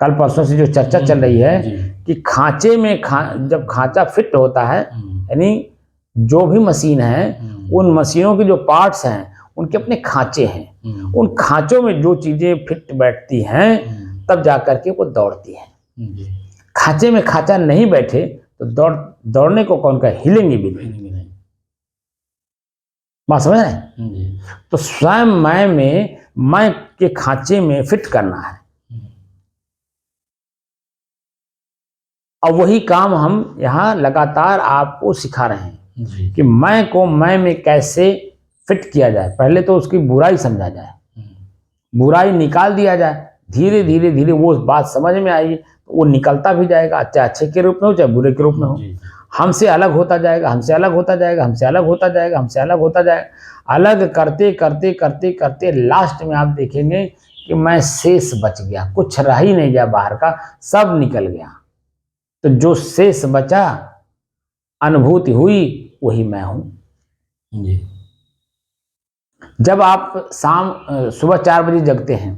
कल परसों से जो चर्चा चल रही है कि खांचे में जब खांचा फिट होता है, यानी जो भी मशीन है, उन मशीनों के जो पार्ट्स हैं उनके अपने खांचे हैं। उन खांचों में जो चीजें फिट बैठती हैं तब जाकर के वो दौड़ती हैं। खांचे में खांचा नहीं बैठे तो दौड़ने को कौन कहे, हिलेंगे भी नहीं। बात समझ रहे हैं? तो स्वयं मैं के खांचे में फिट करना है। और वही काम हम यहाँ लगातार आपको सिखा रहे हैं कि मैं को मैं में कैसे फिट किया जाए। पहले तो उसकी बुराई समझा जाए, बुराई निकाल दिया जाए, धीरे धीरे धीरे वो बात समझ में आई तो वो निकलता भी जाएगा, चाहे अच्छे के रूप में हो चाहे बुरे के रूप में हो। हमसे अलग होता जाएगा, हमसे अलग होता जाएगा, हमसे अलग होता जाएगा, हमसे अलग होता जाएगा। अलग करते करते करते करते लास्ट में आप देखेंगे कि मैं शेष बच गया, कुछ रह ही नहीं गया बाहर का, सब निकल गया। तो जो शेष बचा, अनुभूति हुई, वही मैं हूं। जी। जब आप सुबह 4 बजे जगते हैं,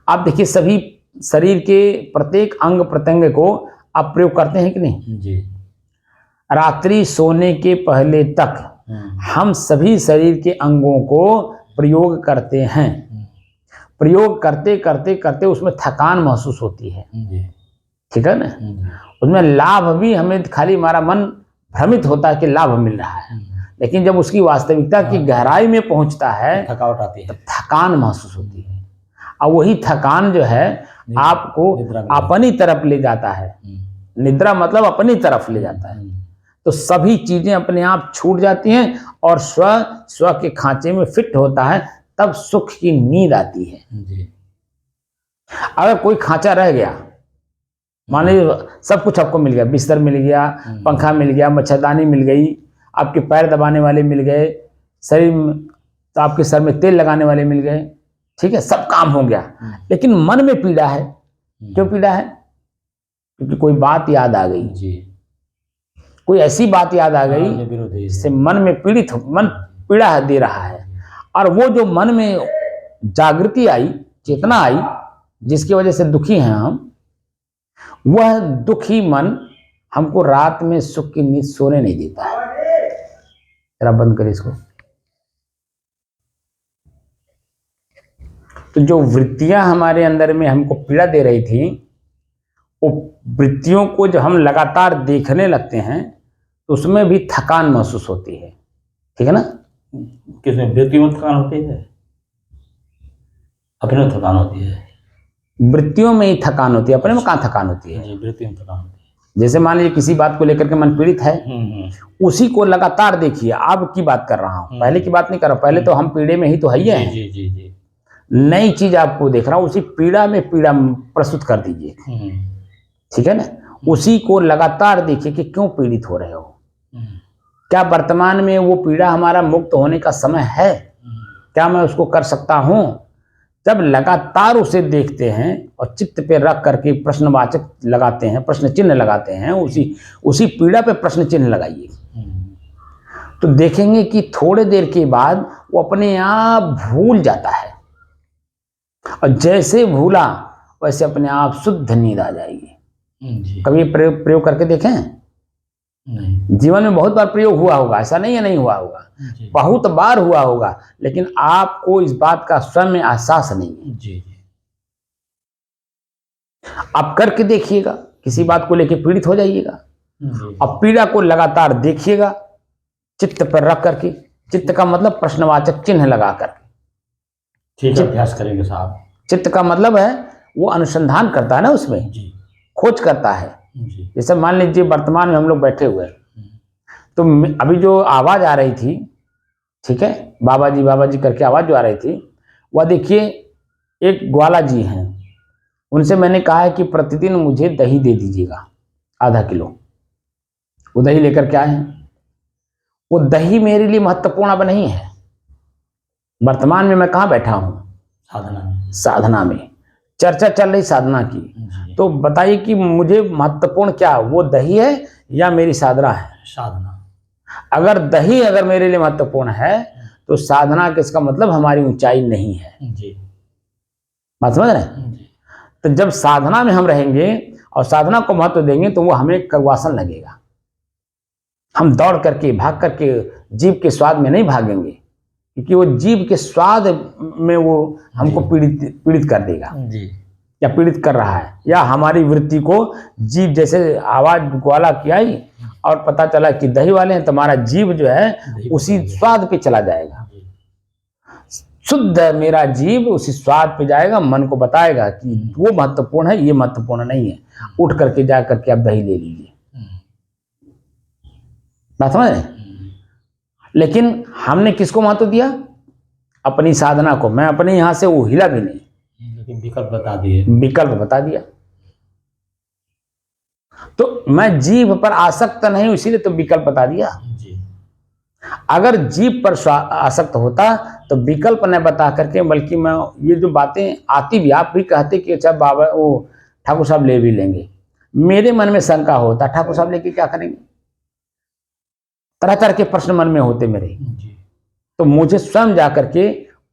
आप देखिए सभी शरीर के प्रत्येक अंग प्रत्यंग को आप प्रयोग करते हैं कि नहीं? जी। रात्रि सोने के पहले तक हम सभी शरीर के अंगों को प्रयोग करते हैं। प्रयोग करते करते करते उसमें थकान महसूस होती है, ठीक है ना? उसमें लाभ भी, हमें खाली हमारा मन भ्रमित होता है कि लाभ मिल रहा है, लेकिन जब उसकी वास्तविकता की गहराई में पहुंचता है, थकावट आती है, तो थकान महसूस होती है। और वही थकान जो है आपको अपनी तरफ ले जाता है। निद्रा मतलब अपनी तरफ ले जाता है। तो सभी चीजें अपने आप छूट जाती हैं और स्व के खांचे में फिट होता है, तब सुख की नींद आती है। जी। अगर कोई खांचा रह गया, मान लीजिए सब कुछ आपको मिल गया, बिस्तर मिल गया, पंखा मिल गया, मच्छरदानी मिल गई, आपके पैर दबाने वाले मिल गए, शरीर में तो आपके सर में तेल लगाने वाले मिल गए, ठीक है, सब काम हो गया, लेकिन मन में पीड़ा है। क्यों पीड़ा है? क्योंकि कोई बात याद आ गई जी। कोई ऐसी बात याद आ गई जो विरोधी जिससे मन में मन पीड़ा दे रहा है, और वो जो मन में जागृति आई, चेतना आई, जिसकी वजह से दुखी हैं हम, वह दुखी मन हमको रात में सुख की नींद सोने नहीं देता है। जरा बंद कर इसको। तो जो वृत्तियां हमारे अंदर में हमको पीड़ा दे रही थी, वो वृत्तियों को जब हम लगातार देखने लगते हैं तो उसमें भी थकान महसूस होती है, ठीक है ना? किसमें? वृत्तियों में थकान होती है, अपने में थकान होती है। वृत्तियों में ही थकान होती है, अपने में कहाँ थकान होती है? जी, वृत्तियों में थकान होती है। जैसे मान लीजिए किसी बात को लेकर के मन पीड़ित है, उसी को लगातार देखिए। अब की बात कर रहा हूँ, पहले की बात नहीं कर रहा हूँ। पहले तो हम पीड़े में ही तो है ही हैं। जी जी जी। नई चीज आपको देख रहा हूँ, उसी पीड़ा में पीड़ा प्रस्तुत कर दीजिए, ठीक है ना? उसी को लगातार देखिए कि क्यों पीड़ित हो रहे हो। क्या वर्तमान में वो पीड़ा हमारा मुक्त होने का समय है? क्या मैं उसको कर सकता हूं? जब लगातार उसे देखते हैं और चित्त पे रख करके प्रश्नवाचक लगाते हैं, प्रश्न चिन्ह लगाते हैं, उसी पीड़ा पे प्रश्न चिन्ह लगाइए, तो देखेंगे कि थोड़े देर के बाद वो अपने आप भूल जाता है, और जैसे भूला वैसे अपने आप शुद्ध नींद आ जाएगी। कभी प्रयोग करके देखें? नहीं। जीवन में बहुत बार प्रयोग हुआ होगा, ऐसा नहीं है नहीं हुआ होगा, बहुत बार हुआ होगा, लेकिन आपको इस बात का स्वयं में एहसास नहीं है। जी जी। आप करके देखिएगा, किसी बात को लेकर पीड़ित हो जाइएगा, अब पीड़ा को लगातार देखिएगा, चित्त पर रख करके, चित्त का मतलब प्रश्नवाचक चिन्ह लगा करके। ठीक है, अभ्यास करेंगे साहब। चित्त का मतलब है वो अनुसंधान करता है ना, उसमें जी, खोज करता है। जैसे मान लीजिए वर्तमान में हम लोग बैठे हुए, तो अभी जो आवाज आ रही थी, ठीक है, बाबा जी करके आवाज जो आ रही थी, वह देखिए एक ग्वाला जी हैं, उनसे मैंने कहा है कि प्रतिदिन मुझे दही दे दीजिएगा आधा किलो। वो दही लेकर के आए हैं। वो दही मेरे लिए महत्वपूर्ण अब नहीं है। वर्तमान में मैं कहाँ बैठा हूँ? साधना में चर्चा चल रही साधना की। तो बताइए कि मुझे महत्वपूर्ण क्या, वो दही है या मेरी साधना है? साधना। अगर दही मेरे लिए महत्वपूर्ण है तो साधना के इसका मतलब हमारी ऊंचाई नहीं है। जी, बात समझ रहे? तो जब साधना में हम रहेंगे और साधना को महत्व देंगे तो वो हमें कड़वासन लगेगा। हम दौड़ करके भाग करके जीव के स्वाद में नहीं भागेंगे, क्योंकि वो जीव के स्वाद में वो हमको पीड़ित कर देगा जी, या पीड़ित कर रहा है, या हमारी वृत्ति को जीव, जैसे आवाज ग्वाला की आई और पता चला कि दही वाले हैं, तुम्हारा जीव जो है उसी स्वाद पे चला जाएगा। शुद्ध मेरा जीव उसी स्वाद पे जाएगा, मन को बताएगा कि वो महत्वपूर्ण है, ये महत्वपूर्ण नहीं है, उठ करके जा करके आप दही ले लीजिए। बात समझ रहे? लेकिन हमने किसको महत्व दिया? अपनी साधना को। मैं अपने यहां से वो हिला भी नहीं, लेकिन विकल्प बता दिए, विकल्प बता दिया। तो मैं जीव पर आसक्त नहीं हूं, इसीलिए तो विकल्प बता दिया। अगर जीव पर आसक्त होता तो विकल्प न बता करके, बल्कि मैं ये जो बातें आती भी, आप भी कहते कि अच्छा बाबा वो ठाकुर साहब ले भी लेंगे, मेरे मन में शंका होता ठाकुर साहब लेके क्या करेंगे, तरह तरह के प्रश्न मन में होते मेरे। तो मुझे स्वयं जा करके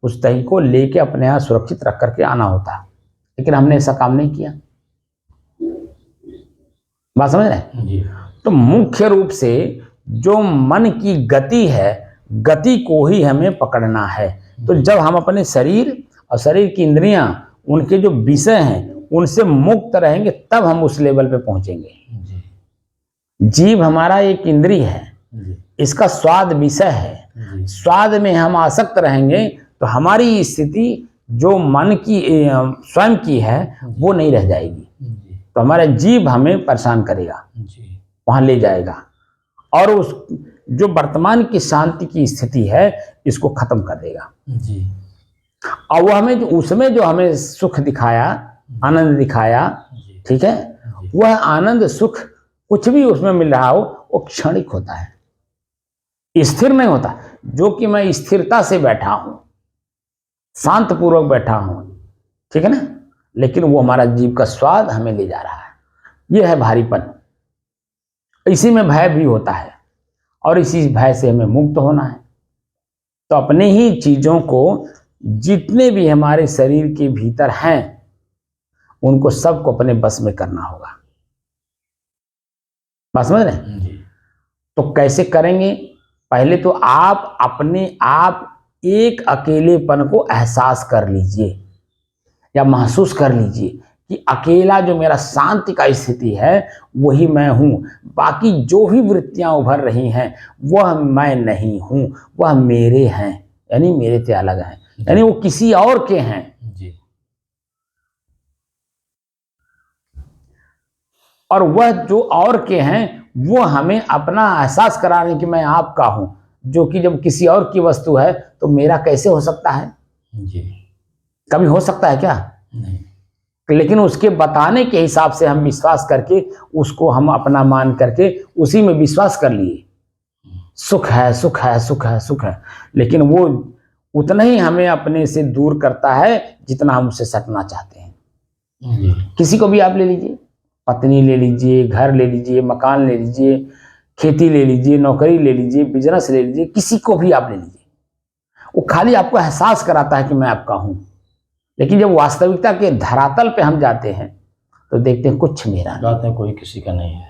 उस दही को लेके अपने यहाँ सुरक्षित रख करके आना होता, लेकिन हमने ऐसा काम नहीं किया। बात समझ रहे? तो मुख्य रूप से जो मन की गति है, गति को ही हमें पकड़ना है। तो जब हम अपने शरीर और शरीर की इंद्रियां, उनके जो विषय हैं, उनसे मुक्त रहेंगे, तब हम उस लेवल पे पहुंचेंगे। जीव हमारा एक इंद्रिय है, इसका स्वाद विषय है। स्वाद में हम आसक्त रहेंगे तो हमारी स्थिति जो मन की स्वयं की है वो नहीं रह जाएगी। तो हमारा जीव हमें परेशान करेगा, वहां ले जाएगा। और उस जो वर्तमान की शांति की स्थिति है इसको खत्म कर देगा जी। और वो हमें उसमें जो हमें सुख दिखाया, आनंद दिखाया, जी। ठीक है, जी। वह आनंद सुख कुछ भी उसमें मिल रहा हो वो क्षणिक होता है, स्थिर नहीं होता। जो कि मैं स्थिरता से बैठा हूं, शांत पूर्वक बैठा हूं, ठीक है ना, लेकिन वो हमारा जीव का स्वाद हमें ले जा रहा है। यह है भारीपन। इसी में भय भी होता है और इसी भय से हमें मुक्त होना है। तो अपने ही चीजों को जितने भी हमारे शरीर के भीतर हैं उनको सबको अपने बस में करना होगा। बात समझ रहे हैं? जी। तो कैसे करेंगे? पहले तो आप अपने आप एक अकेलेपन को एहसास कर लीजिए या महसूस कर लीजिए कि अकेला जो मेरा शांति का स्थिति है वही मैं हूं। बाकी जो भी वृत्तियां उभर रही हैं वह मैं नहीं हूं, वह मेरे हैं, यानी मेरे से अलग हैं, यानी वो किसी और के हैं। जी। और वह जो और के हैं वो हमें अपना एहसास करा रहे हैं कि मैं आपका हूं, जो कि जब किसी और की वस्तु है तो मेरा कैसे हो सकता है? जी। कभी हो सकता है क्या? नहीं। लेकिन उसके बताने के हिसाब से हम विश्वास करके उसको हम अपना मान करके उसी में विश्वास कर लिए, सुख है सुख है सुख है सुख है, लेकिन वो उतना ही हमें अपने से दूर करता है जितना हम उससे सटना चाहते हैं। जी। किसी को भी आप ले लीजिए, पत्नी ले लीजिए, घर ले लीजिए, मकान ले लीजिए, खेती ले लीजिए, नौकरी ले लीजिए, बिजनेस ले लीजिए, किसी को भी आप ले लीजिए, वो खाली आपको एहसास कराता है कि मैं आपका हूं। लेकिन जब वास्तविकता के धरातल पे हम जाते हैं तो देखते हैं कुछ मेरा नहीं। बात है कोई किसी का नहीं है।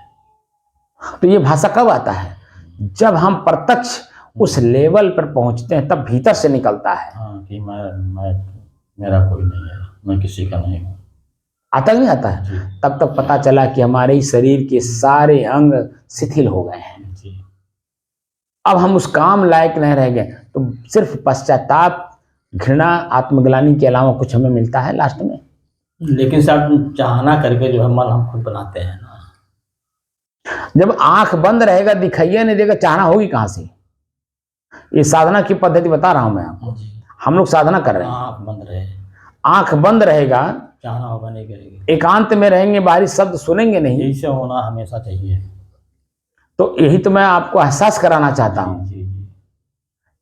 तो ये भाषा कब आता है? जब हम प्रत्यक्ष उस लेवल पर पहुंचते हैं तब भीतर से निकलता है। हाँ कि मैं मेरा कोई नहीं है, मैं किसी का नहीं हूँ। आता नहीं आता है? जी। तब तक पता चला कि हमारे ही शरीर के सारे अंग शिथिल हो गए हैं। जी। अब हम उस काम लायक नहीं रह गए, तो सिर्फ पश्चाताप, घृणा, आत्मग्लानि के अलावा कुछ हमें मिलता है लास्ट में? लेकिन साहब चाहना करके जो है मन हम खुद बनाते हैं ना। जब आंख बंद रहेगा दिखाइए नहीं देगा, चाहना होगी कहां से? ये साधना की पद्धति बता रहा हूं मैं आपको। जी। हम लोग साधना कर रहे हैं, आँख बंद रहे, आंख बंद रहेगा, चाहना होगा नहीं करेगी। एकांत में रहेंगे, बाहरी शब्द सुनेंगे नहीं, यही से होना हमेशा चाहिए। तो यही तो मैं आपको एहसास कराना चाहता हूं जी। जी।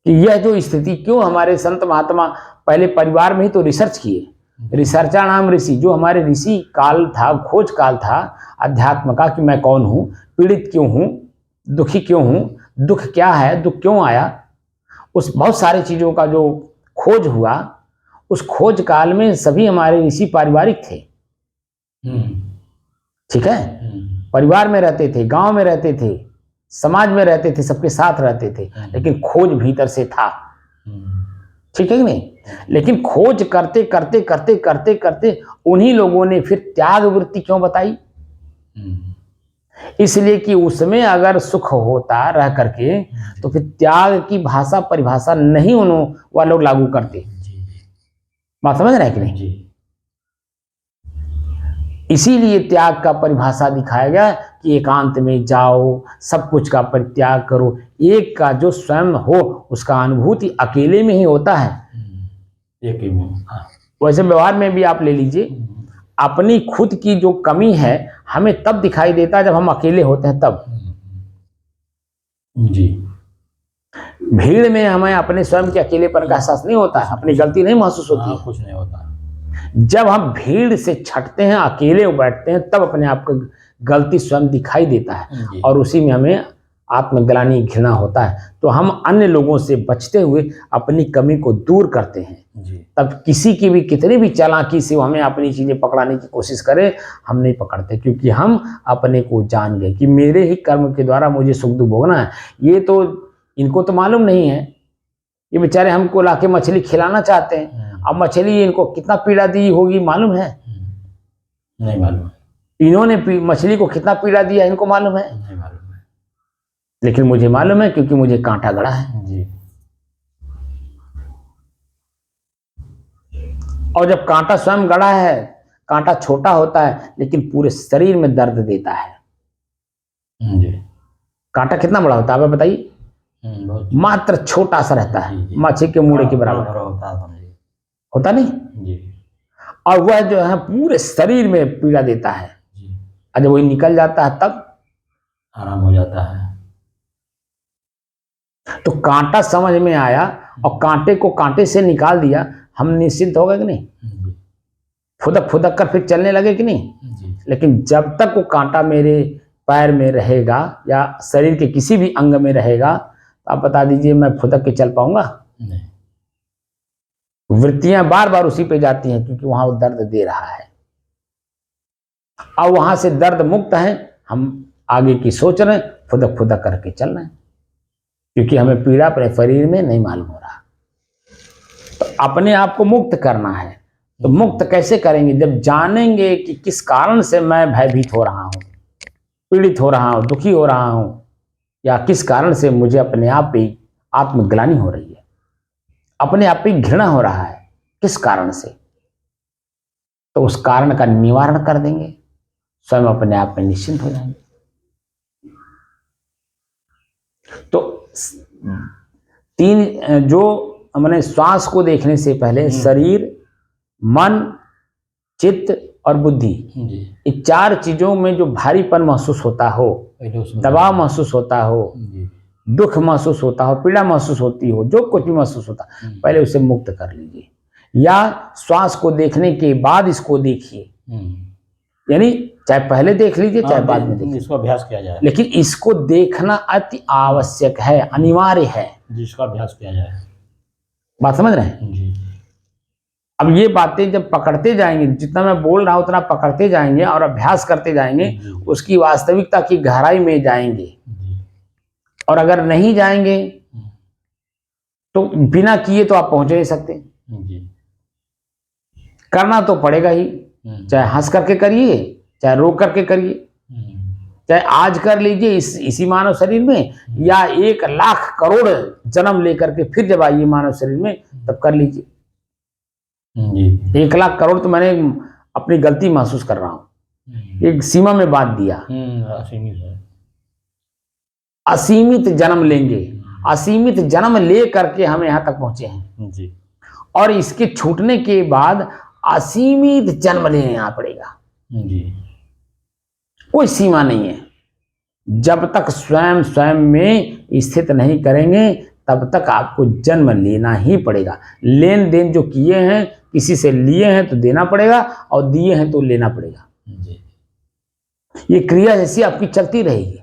कि यह जो स्थिति क्यों हमारे संत महात्मा पहले परिवार में ही तो रिसर्च किए, रिसर्चा नाम ऋषि, जो हमारे ऋषि काल था, खोज काल था अध्यात्म का कि मैं कौन हूं, पीड़ित क्यों हूं, दुखी क्यों हूं, दुख क्या है, दुख क्यों आया, उस बहुत सारी चीजों का जो खोज हुआ, उस खोज काल में सभी हमारे ऋषि पारिवारिक थे। ठीक है, परिवार में रहते थे, गांव में रहते थे, समाज में रहते थे, सबके साथ रहते थे, लेकिन खोज भीतर से था। ठीक है कि नहीं? लेकिन खोज करते करते करते करते करते उन्हीं लोगों ने फिर त्याग वृत्ति क्यों बताई? इसलिए कि उसमें अगर सुख होता रह करके तो फिर त्याग की भाषा परिभाषा नहीं वह लोग लागू करते। बात समझ रहे हैं कि नहीं? इसीलिए त्याग का परिभाषा दिखाया गया कि एकांत में जाओ, सब कुछ का परित्याग करो, एक का जो स्वयं हो उसका अनुभूति अकेले में ही होता है। एक ही में। वैसे व्यवहार में भी आप ले लीजिए, अपनी खुद की जो कमी है हमें तब दिखाई देता है जब हम अकेले होते हैं तब। जी। भीड़ में हमें अपने स्वयं के अकेलेपन का एहसास नहीं होता है, अपनी गलती नहीं महसूस होती है। कुछ नहीं होता। जब हम भीड़ से छटते हैं, अकेले बैठते हैं, तब अपने आप को गलती स्वयं दिखाई देता है और उसी में हमें आत्मग्लानि, घृणा होता है। तो हम अन्य लोगों से बचते हुए अपनी कमी को दूर करते हैं। तब किसी की भी कितनी भी चालाकी से वो हमें अपनी चीजें पकड़ाने की कोशिश करे, हम नहीं पकड़ते, क्योंकि हम अपने को जान गए कि मेरे ही कर्म के द्वारा मुझे सुख दुख भोगना है। ये तो इनको तो मालूम नहीं है, ये बेचारे हमको लाके मछली खिलाना चाहते हैं। अब मछली इनको कितना पीड़ा दी होगी मालूम है? नहीं मालूम। इन्होंने मछली को कितना पीड़ा दिया इनको मालूम है? नहीं मालूम है। लेकिन मुझे मालूम है, क्योंकि मुझे कांटा गड़ा है। जी। और जब कांटा स्वयं गड़ा है, कांटा छोटा होता है लेकिन पूरे शरीर में दर्द देता है। जी। कांटा कितना बड़ा होता है आप बताइए? बहुत मात्र छोटा सा रहता है, जी, जी। माछी के मुड़े के बराबर बड़ा होता है समझिए। होता नहीं। जी और वह जो है पूरे शरीर में पीड़ा देता है, जी, और जब वही निकल जाता है तब आराम हो जाता है। तो कांटा समझ में आया और कांटे को कांटे से निकाल दिया, हम निश्चिंत हो गए कि नहीं? जी फुदक फुदक कर फिर चलने लगे कि नहीं? जी लेकिन जब तक वो कांटा मेरे पैर में रहेगा या शरीर के किसी भी अंग में रहेगा, तो आप बता दीजिए मैं फुदक के चल पाऊंगा? नहीं। वृत्तियां बार बार उसी पे जाती हैं क्योंकि वहां वो दर्द दे रहा है, और वहां से दर्द मुक्त है, हम आगे की सोच रहे हैं, फुदक फुदक करके चल रहे हैं, क्योंकि हमें पीड़ा अपने शरीर में नहीं मालूम हो रहा। तो अपने आप को मुक्त करना है, तो मुक्त कैसे करेंगे? जब जानेंगे कि किस कारण से मैं भयभीत हो रहा हूं, पीड़ित हो रहा हूं, दुखी हो रहा हूं, या किस कारण से मुझे अपने आप पे आत्मग्लानि हो रही है, अपने आप पे घृणा हो रहा है, किस कारण से, तो उस कारण का निवारण कर देंगे, स्वयं अपने आप में निश्चिंत हो जाएंगे। तो तीन जो मैंने श्वास को देखने से पहले शरीर, मन, चित्त और बुद्धि, जी ये चार चीजों में जो भारीपन महसूस होता हो, दबाव महसूस होता हो, जी दुख महसूस होता हो, पीड़ा महसूस होती हो, जो कुछ भी महसूस होता, पहले उसे मुक्त कर लीजिए, या श्वास को देखने के बाद इसको देखिए, यानी चाहे पहले देख लीजिए चाहे बाद में देखिए, इसको अभ्यास किया जाए। लेकिन इसको देखना अति आवश्यक है, अनिवार्य है, जिसका अभ्यास किया जाए। बात समझ रहे हैं? जी अब ये बातें जब पकड़ते जाएंगे, जितना मैं बोल रहा हूं उतना पकड़ते जाएंगे और अभ्यास करते जाएंगे, उसकी वास्तविकता की गहराई में जाएंगे। जी और अगर नहीं जाएंगे तो बिना किए तो आप पहुंच नहीं सकते। जी करना तो पड़ेगा ही, चाहे हंस करके करिए, चाहे रो करके करिए, चाहे आज कर लीजिए इसी मानव शरीर में, या 1,00,000 करोड़ जन्म लेकर के फिर जब आइए मानव शरीर में तब कर लीजिए। जी 1,00,000 करोड़ तो मैंने अपनी गलती महसूस कर रहा हूं, एक सीमा में बात दिया। असीमित है। असीमित जन्म लेंगे, असीमित जन्म ले करके हम यहां तक पहुंचे हैं जी और इसके छूटने के बाद असीमित जन्म लेना पड़ेगा। जी कोई सीमा नहीं है, जब तक स्वयं स्वयं में स्थित नहीं करेंगे तब तक आपको जन्म लेना ही पड़ेगा। लेन देन जो किए हैं, किसी से लिए हैं तो देना पड़ेगा और दिए हैं तो लेना पड़ेगा। जी ये क्रिया जैसी आपकी चलती रहेगी।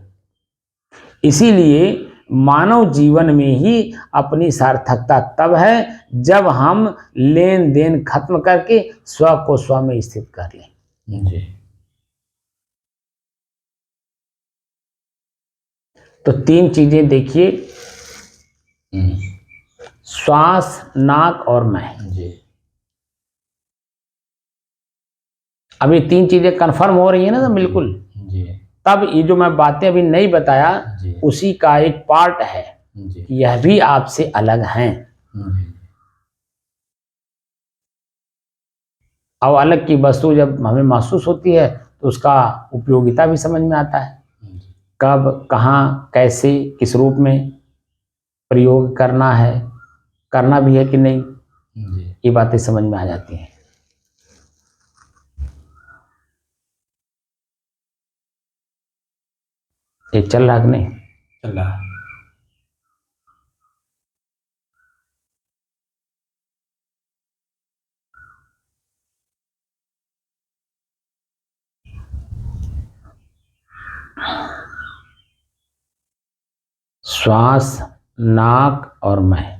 इसीलिए मानव जीवन में ही अपनी सार्थकता तब है जब हम लेन देन खत्म करके स्व को स्व में स्थित कर लें। जी तो तीन चीजें देखिए, श्वास, नाक और मैं। जी अब ये तीन चीजें कंफर्म हो रही है ना, तो बिल्कुल जी तब ये जो मैं बातें अभी नहीं बताया उसी का एक पार्ट है जी कि यह भी आपसे अलग हैं। और अलग की वस्तु जब हमें महसूस होती है तो उसका उपयोगिता भी समझ में आता है, कब, कहाँ, कैसे, किस रूप में प्रयोग करना है, करना भी है कि नहीं, ये बातें समझ में आ जाती हैं। ये चल रहा कि नहीं? चल रहा है। श्वास, नाक और मैं।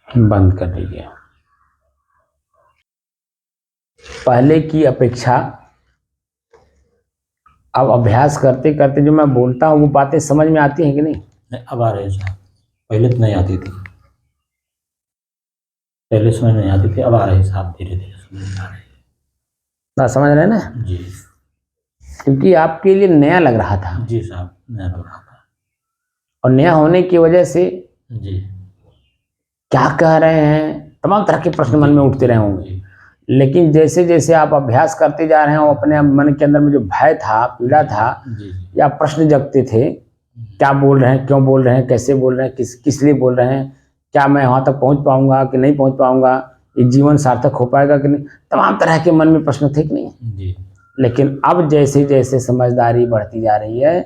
बंद कर दीजिए। पहले की अपेक्षा अब अभ्यास करते करते जो मैं बोलता हूँ वो बातें समझ में आती हैं कि नहीं? नहीं, अब आ रही है साहब, पहले तो नहीं आती थी, पहले समझ नहीं आती थी, अब आ रही है साहब, धीरे धीरे समझ में आ रही बात समझ रहे हैं ना? है। जी क्योंकि आपके लिए नया लग रहा था, जी साहब, मैं लग रहा था। और नया होने की वजह से जी क्या कह रहे हैं, तमाम तरह के प्रश्न मन में उठते रहे होंगे। जी लेकिन जैसे जैसे आप अभ्यास करते जा रहे हैं, अपने मन के अंदर में जो भय था, पीड़ा था, जी या प्रश्न जगते थे, क्या बोल रहे हैं, क्यों बोल रहे हैं, कैसे बोल रहे हैं, किस लिए बोल रहे हैं, क्या मैं वहाँ तक पहुँच पाऊँगा कि नहीं पहुँच पाऊँगा, ये जीवन सार्थक हो पाएगा कि नहीं, तमाम तरह के मन में प्रश्न थे कि नहीं? जी लेकिन अब जैसे जैसे समझदारी बढ़ती जा रही है,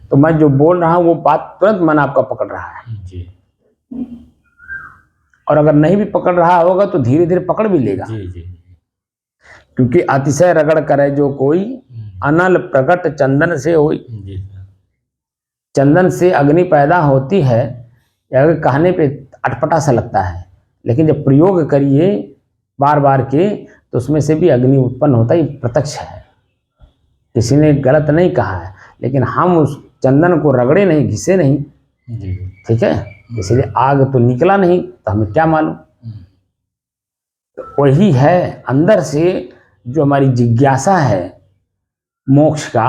तो मैं जो बोल रहा हूँ वो बात तुरंत मन आपका पकड़ रहा है, जी और अगर नहीं भी पकड़ रहा होगा तो धीरे धीरे पकड़ भी लेगा। जी जी क्योंकि अतिशय रगड़ करे जो कोई, अनल प्रगट चंदन से होई। जी चंदन से अग्नि पैदा होती है, अगर कहने पे अटपटा सा लगता है, लेकिन जब प्रयोग करिए बार बार के तो उसमें से भी अग्नि उत्पन्न होता है, ये प्रत्यक्ष है, किसी ने गलत नहीं कहा है, लेकिन हम उस चंदन को रगड़े नहीं, घिसे नहीं, जी ठीक है, इसलिए आग तो निकला नहीं तो हमें क्या मालूम। तो वही है अंदर से जो हमारी जिज्ञासा है मोक्ष का,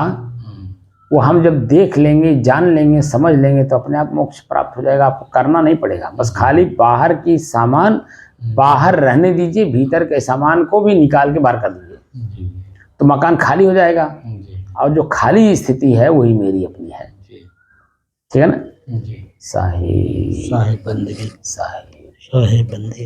वो हम जब देख लेंगे, जान लेंगे, समझ लेंगे तो अपने आप मोक्ष प्राप्त हो जाएगा। आपको करना नहीं पड़ेगा, बस खाली बाहर की सामान बाहर रहने दीजिए, भीतर के सामान को भी निकाल के बाहर कर दीजिए, तो मकान खाली हो जाएगा। और जो खाली स्थिति है वही मेरी अपनी है, ठीक है ना? जी साहिब साहिब बंदगी, साहिब साहिब बंदगी।